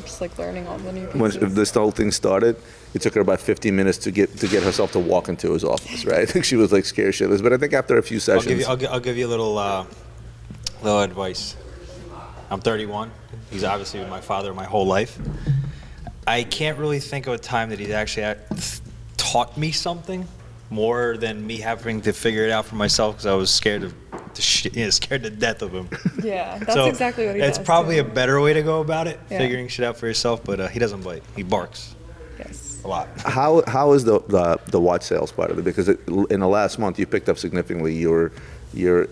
just like learning all the new When pieces. this whole thing started, it took her about 15 minutes to get herself to walk into his office, right? I think she was like scared shitless. But I think after a few sessions, I'll give you a little advice. I'm 31. He's obviously been my father my whole life. I can't really think of a time that he's actually taught me something more than me having to figure it out for myself because I was scared scared to death of him. Yeah, that's So exactly what he does. it's probably too. a better way to go about it, Yeah. figuring shit out for yourself. But he doesn't bite. He barks Yes. a lot. how is the watch sales part of it? Because in the last month you picked up significantly. You're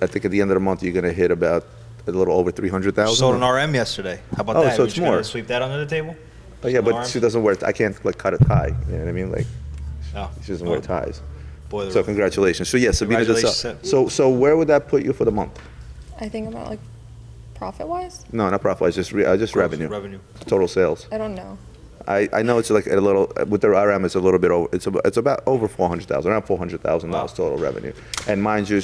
I think at the end of the month you're going to hit about a little over 300,000. Sold an RM yesterday. How about Oh, that? so We it's just gonna more. Sweep that under the table. Oh, yeah, Sold an but RM? she doesn't wear. I can't like cut a tie. You know what I mean? Like Oh. she doesn't wear ties. Boy, So congratulations. So yeah, Sabina did sell. Congratulations. So where would that put you for the month? I think about like profit-wise. No, not profit. Just revenue. revenue. Total sales. I don't know. I know it's like a little with the RM. It's a little bit over. It's about over 400,000, around $400,000 total revenue. And mind you,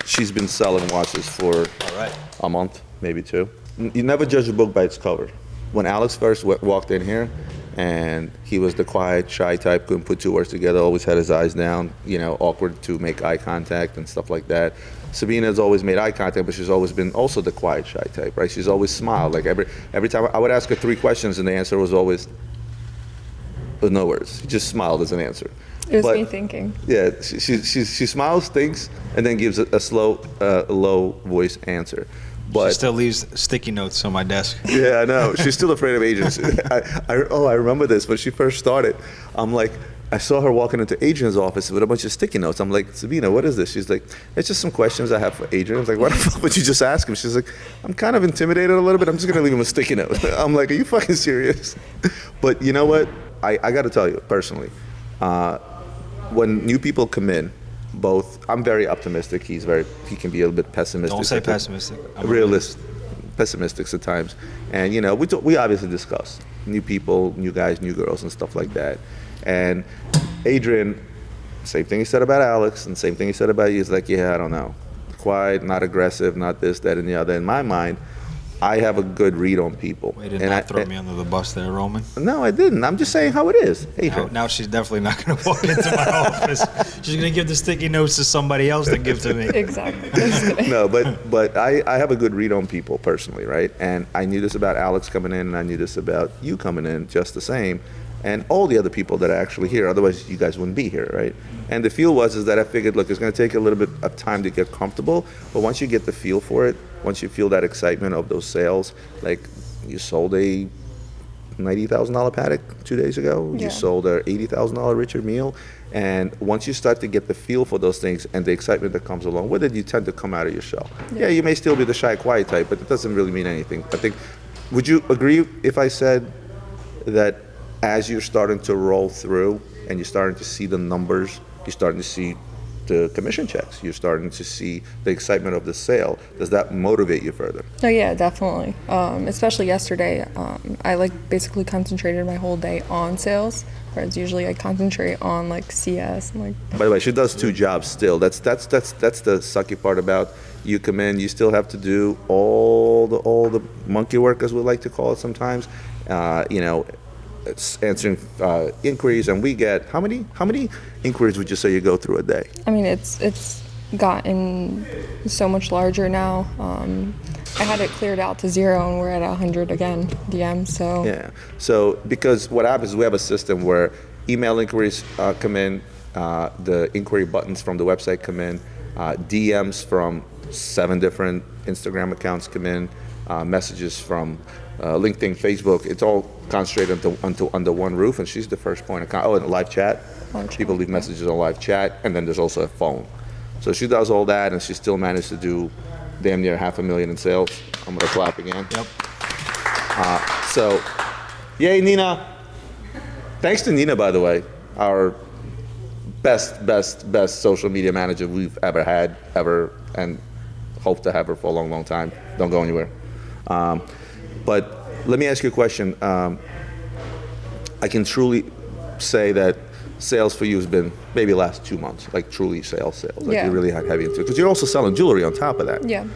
she's been selling watches for All right. a month, maybe two. You never judge a book by its cover. When Alex first walked in here, and he was the quiet, shy type, couldn't put two words together, always had his eyes down, awkward to make eye contact and stuff like that. Sabina's always made eye contact, but she's always been also the quiet, shy type, right? She's always smiled. Like every time I would ask her 3 questions, and the answer was always no words. She just smiled as an answer. It was But- me thinking. Yeah, she smiles, thinks, and then gives a slow, low voice answer. She But still leaves sticky notes on my desk. yeah, I know. She's still afraid of agents. I remember this when she first started. I'm like, I saw her walking into Adrian's office with a bunch of sticky notes. I'm like, Sabina, what is this? She's like, it's just some questions I have for Adrian. I was like, what the fuck would you just ask him? She's like, I'm kind of intimidated a little bit. I'm just gonna leave him a sticky note. I'm like, are you fucking serious? But you know what? I got to tell you personally, when new people come in, I'm very optimistic. He can be a little bit pessimistic. Don't say pessimistic. I'm Pessimistic at times. And we obviously discuss new people, new guys, new girls, and stuff like that. And Adrian, same thing he said about Alex, and same thing he said about you. He's like, yeah, I don't know, quiet, not aggressive, not this, that, and the other. In my mind, I have a good read on people. Wait, did not throw me under the bus there, Roman. No, I didn't. I'm just saying how it is. Adrian. Now she's definitely not going to walk into my office. She's going to give the sticky notes to somebody else to give to me. Exactly. Just kidding. No, but I have a good read on people personally, right? And I knew this about Alex coming in, and I knew this about you coming in just the same, and all the other people that are actually here. Otherwise, you guys wouldn't be here, right? And the feel is that I figured, look, it's going to take a little bit of time to get comfortable, but once you get the feel for it, once you feel that excitement of those sales, like you sold a $90,000 Patek 2 days ago, Yeah. you sold a $80,000 Richard Mille, and once you start to get the feel for those things and the excitement that comes along with it, you tend to come out of your shell. Yeah, you may still be the shy, quiet type, but it doesn't really mean anything. I think, would you agree if I said that as you're starting to roll through and you're starting to see the numbers, you're starting to see the commission checks, you're starting to see the excitement of the sale, does that motivate you further? Oh yeah, definitely. Especially yesterday, I basically concentrated my whole day on sales, whereas usually I concentrate on CS and By the way, she does 2 jobs still. That's the sucky part about you come in. You still have to do all the monkey work, as we like to call it sometimes. It's answering inquiries, and we get how many inquiries would you say you go through a day? I mean, it's gotten so much larger now. I had it cleared out to 0, and we're at 100 again, DMs. So Yeah. So because what happens is we have a system where email inquiries come in, the inquiry buttons from the website come in, DMs from 7 different Instagram accounts come in, messages from LinkedIn, Facebook. It's all concentrated under one roof, and she's the first point of contact. Oh, and live chat. People leave messages on live chat, and then there's also a phone. So she does all that, and she still managed to do damn near $500,000 in sales. I'm gonna clap again. Yep. So, yay, Nina. Thanks to Nina, by the way, our best social media manager we've ever had, and hope to have her for a long, long time. Don't go anywhere. But let me ask you a question. I can truly say that sales for you has been maybe the last 2 months, like truly sales. Like Yeah. you really had heavy into it. Because you're also selling jewelry on top of that. yeah.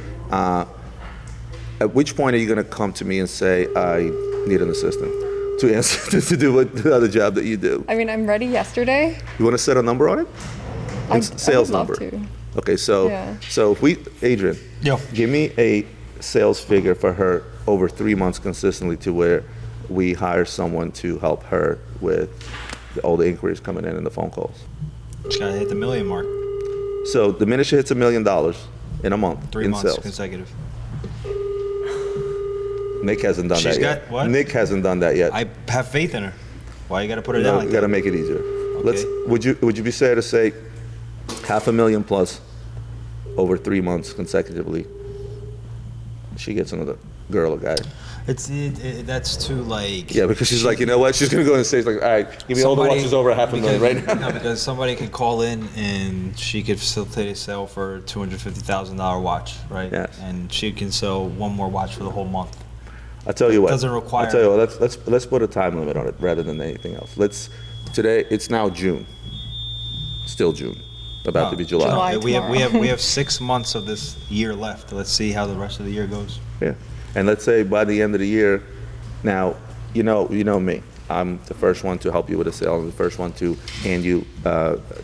At which point are you going to come to me and say, I need an assistant? to answer to do what the other job that you do. I mean, I'm ready yesterday. You want to set a number on it? I Sales would love number. to. Okay, so Yeah. so if we, Adrian, Yo. give me a sales figure for her over 3 months consistently to where we hire someone to help her with all the inquiries coming in and the phone calls. Just gotta hit the million mark. So the minute she hits $1 million in a month 3 in months sales, consecutive. Nick hasn't done She's that yet. got what? Nick hasn't done that yet. I have faith in her. Why you gotta put her No, down like we got to that? make it easier. Okay. Would you be fair to say $500,000 plus over 3 months consecutively? She gets another girl or guy. That's too like. Yeah, because she's like, you know what? She's gonna go and say, like, all right, give me all the watches over $500,000 right now. No, because somebody could call in and she could facilitate a sale for a $250,000 watch, right? Yes. And she can sell one more watch for the whole month. I tell you what. Doesn't require- I tell you what. Let's put a time limit on it rather than anything else. Today it's now June. Still June. About to be July. July. We have 6 months of this year left. Let's see how the rest of the year goes. Yeah. And let's say by the end of the year, now you know me. I'm the first one to help you with a sale. I'm the first one to hand you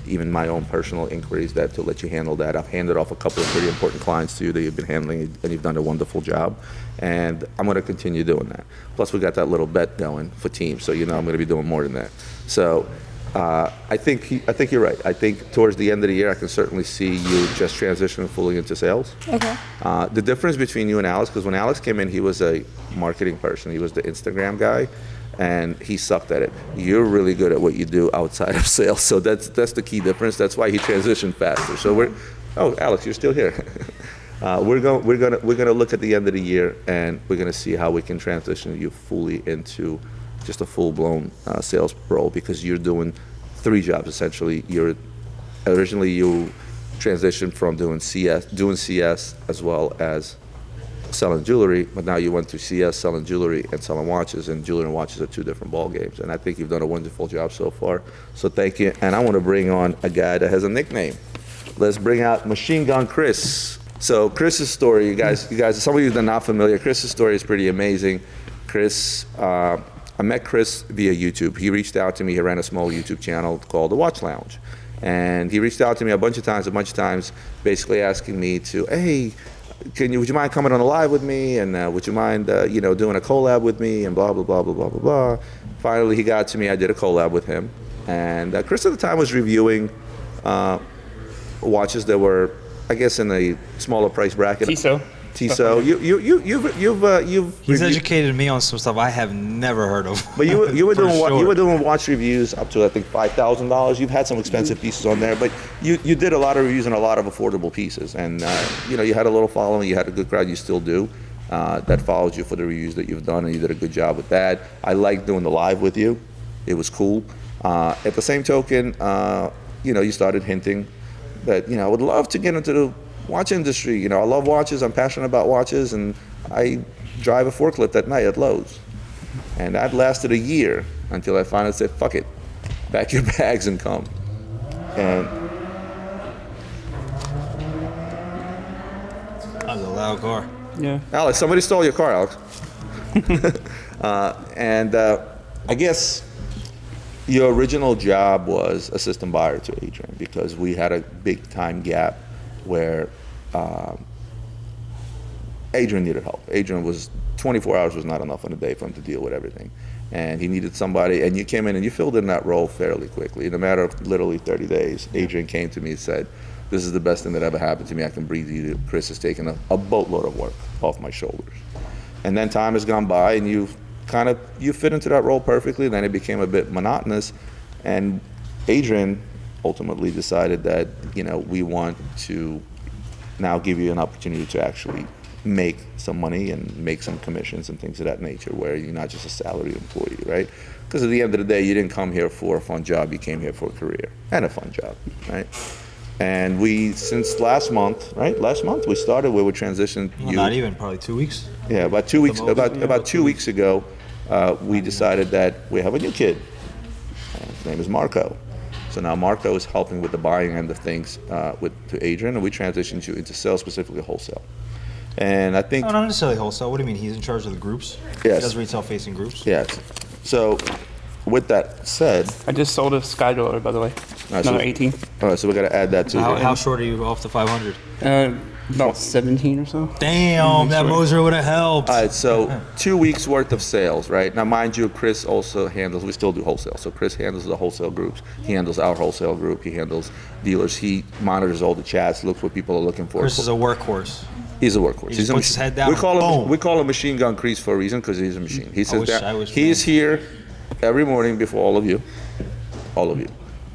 even my own personal inquiries to let you handle that. I've handed off a couple of pretty important clients to you that you've been handling, and you've done a wonderful job. And I'm going to continue doing that. Plus, we got that little bet going for teams, so I'm going to be doing more than that. So I think you're right. I think towards the end of the year, I can certainly see you just transitioning fully into sales. Okay. The difference between you and Alex, because when Alex came in, he was a marketing person. He was the Instagram guy, and he sucked at it. You're really good at what you do outside of sales, so that's the key difference. That's why he transitioned faster. So Alex, you're still here. We're gonna look at the end of the year, and we're gonna see how we can transition you fully into just a full-blown sales role, because you're doing 3 jobs essentially. Originally you transitioned from doing CS as well as selling jewelry, but now you went to CS, selling jewelry, and selling watches, and jewelry and watches are 2 different ball games. And I think you've done a wonderful job so far. So thank you. And I want to bring on a guy that has a nickname. Let's bring out Machine Gun Chris. So Chris's story, you guys, some of you that are not familiar, Chris's story is pretty amazing. Chris, I met Chris via YouTube. He reached out to me. He ran a small YouTube channel called The Watch Lounge. And he reached out to me a bunch of times, basically asking me to, hey, would you mind coming on a live with me? And would you mind, doing a collab with me? And blah, blah, blah, blah, blah, blah, blah. Finally, he got to me. I did a collab with him. And Chris at the time was reviewing watches that were, I guess, in a smaller price bracket. Tissot. You've He's reviewed- educated me on some stuff I have never heard of. But you were For doing sure. you were doing watch reviews up to I think $5,000. You've had some expensive pieces on there, but you did a lot of reviews on a lot of affordable pieces, and you had a little following. You had a good crowd. You still do. That followed you for the reviews that you've done, and you did a good job with that. I liked doing the live with you. It was cool. At the same token, you started hinting that I would love to get into the watch industry. I love watches. I'm passionate about watches, and I drive a forklift at night at Lowe's. And that lasted a year until I finally said, fuck it, pack your bags and come. And That was a loud car. Yeah. Alex, somebody stole your car, Alex. I guess your original job was assistant buyer to Adrian, because we had a big time gap where Adrian needed help. Adrian was 24 hours was not enough in a day for him to deal with everything, and he needed somebody. And you came in and you filled in that role fairly quickly. In a matter of literally 30 days, Adrian came to me and said, "This is the best thing that ever happened to me. I can breathe easy. Chris has taken a boatload of work off my shoulders." And then time has gone by, and you fit into that role perfectly. Then it became a bit monotonous, and Adrian ultimately decided that we want to now give you an opportunity to actually make some money and make some commissions and things of that nature, where you're not just a salary employee, right? Because at the end of the day, you didn't come here for a fun job. You came here for a career and a fun job, right? And since last month, we started where we transitioned. Well, not even, probably 2 weeks. Yeah, about 2 weeks. most, About 2 weeks ago, we decided that we have a new kid. His name is Marco. So now Marco is helping with the buying end of things to Adrian, and we transitioned you into sales, specifically wholesale. And I think No, not necessarily wholesale. What do you mean? He's in charge of the groups? Yes. He does retail-facing groups? yes. So, with that said, I just sold a 𝗙𝗏, by the way. Alright, so- Another 18. all right, so we got to add that to How short are you off the 500? About 17 or so. Damn, that Moser would have helped. All right, so 2 weeks worth of sales, right? Now, mind you, Chris also handles, we still do wholesale. So Chris handles the wholesale groups. He handles our wholesale group. He handles dealers. He monitors all the chats, looks what people are looking for. Chris is a workhorse. He's a workhorse. He He's just a puts his machine. head down, We call him Machine Gun Crease for a reason, because he's a machine. He sits I down. wish He's here every morning before all of you.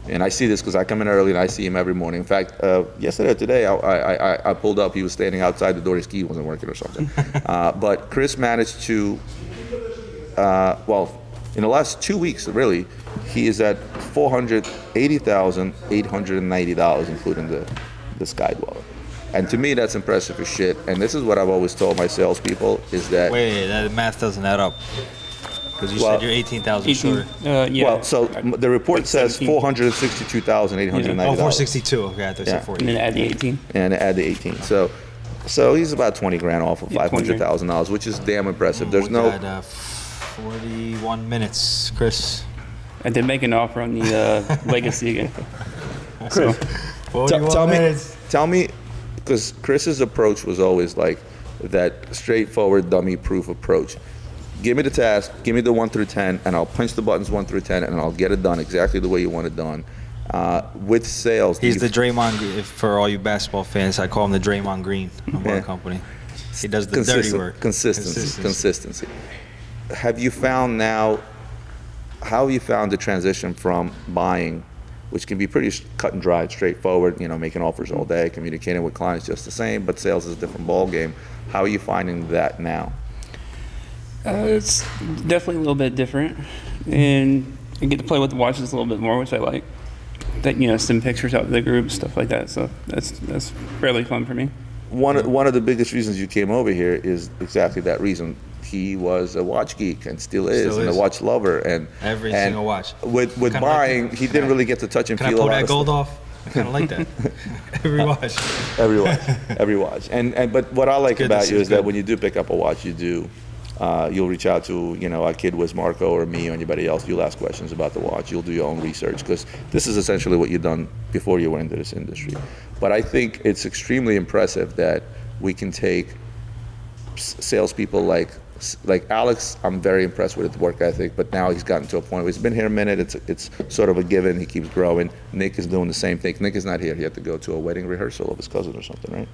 And I see this because I come in early and I see him every morning. In fact, yesterday or today, I pulled up. He was standing outside the door. His key wasn't working or something. But Chris managed to, in the last 2 weeks, really, he is at $480,890, including the 𝗙𝗏. And to me, that's impressive as shit. And this is what I've always told my salespeople is that. Wait, that math doesn't add up. Because you Well, said you're 18,000 short. Yeah. Well, so the report Like says 17. $462,890. Oh, 462. Okay, I thought you said Yeah. 40. and then add the 18. And add the 18. So he's about 20 grand off of Yeah, 20 grand. $500,000, which is damn impressive. There's We no. got 41 minutes, Chris. I did make an offer on the legacy again. Chris, 41 tell minutes. me, because Chris's approach was always like that straightforward, dummy-proof approach. Give me the task, give me the 1 through 10, and I'll punch the buttons 1 through 10, and I'll get it done exactly the way you want it done. With sales, He's the Draymond, for all you basketball fans, I call him the Draymond Green of our Yeah. company. He does the dirty work. Consistency. Have you found now, how have you found the transition from buying, which can be pretty cut and dried, straightforward, making offers all day, communicating with clients just the same, but sales is a different ball game. How are you finding that now? It's definitely a little bit different, and I get to play with the watches a little bit more, which I like. That send pictures out to the group, stuff like that. So that's fairly fun for me. One of the biggest reasons you came over here is exactly that reason. He was a watch geek and still is, and a watch lover, and Every and single watch. With Kinda buying, like he didn't really get to touch and Can I feel pull a lot that of gold stuff. off? I kind of like that. Every watch. Every watch. But what I like good to about see, you it's is that good. when you do pick up a watch, you'll reach out to our kid 𝗏𝗏Marco or me or anybody else. You'll ask questions about the watch. You'll do your own research, because this is essentially what you've done before you went into this industry. But I think it's extremely impressive that we can take salespeople like Alex. I'm very impressed with his work ethic, but now he's gotten to a point where he's been here a minute. It's sort of a given. He keeps growing. Nick is doing the same thing. Nick is not here. He had to go to a wedding rehearsal of his cousin or something, right?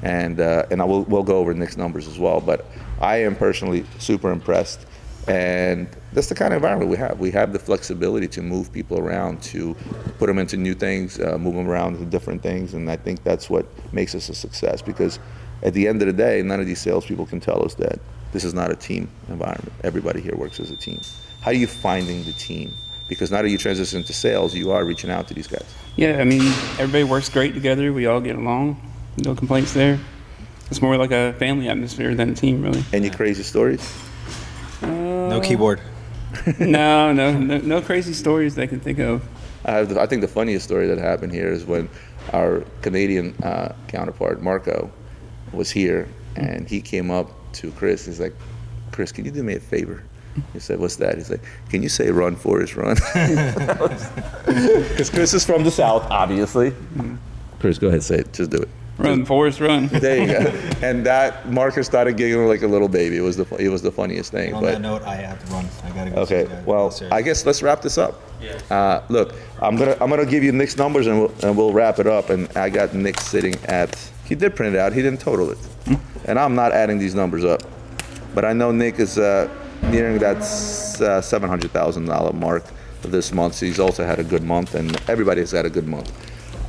And we'll go over Nick's numbers as well. But I am personally super impressed, and that's the kind of environment we have. We have the flexibility to move people around, to put them into new things, move them around into different things, and I think that's what makes us a success. Because at the end of the day, none of these salespeople can tell us that this is not a team environment. Everybody here works as a team. How are you finding the team? Because now that you transition to sales, you are reaching out to these guys. Yeah, I mean, everybody works great together. We all get along. No complaints there. It's more like a family atmosphere than a team, really. Any crazy stories? No keyboard. No crazy stories that I can think of. I think the funniest story that happened here is when our Canadian counterpart, Marco, was here, and he came up to Chris. He's like, "Chris, can you do me a favor?" He said, "What's that?" He's like, "Can you say run, Forrest, run?" Because Chris is from the South, obviously. Chris, go ahead, say it. Just do it. Run, Forrest, run. There you go. And that Marcus started giggling like a little baby. It was the funniest thing. On but that note, I have to run. I gotta go. okay, see the guy well, downstairs. I guess let's wrap this up. Look, I'm gonna give you Nick's numbers and we'll wrap it up. And I got Nick sitting at. He did print it out. He didn't total it, and I'm not adding these numbers up. But I know Nick is nearing that $700,000 mark this month. So he's also had a good month, and everybody's had a good month.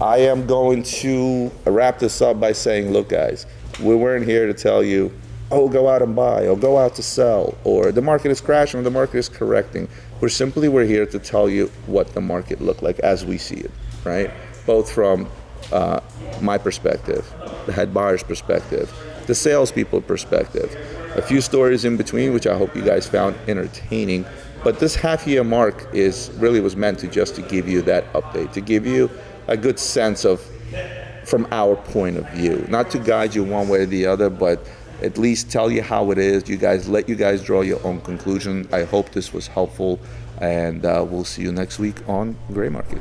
I am going to wrap this up by saying, look, guys, we weren't here to tell you, oh, go out and buy, or go out to sell, or the market is crashing, or the market is correcting. We're here to tell you what the market looked like as we see it, right? Both from my perspective, the head buyer's perspective, the salespeople perspective, a few stories in between, which I hope you guys found entertaining. But this half-year mark was meant to give you that update, to give you a good sense of, from our point of view, not to guide you one way or the other, but at least tell you how it is. Let you guys draw your own conclusion. I hope this was helpful, and we'll see you next week on Gray Market.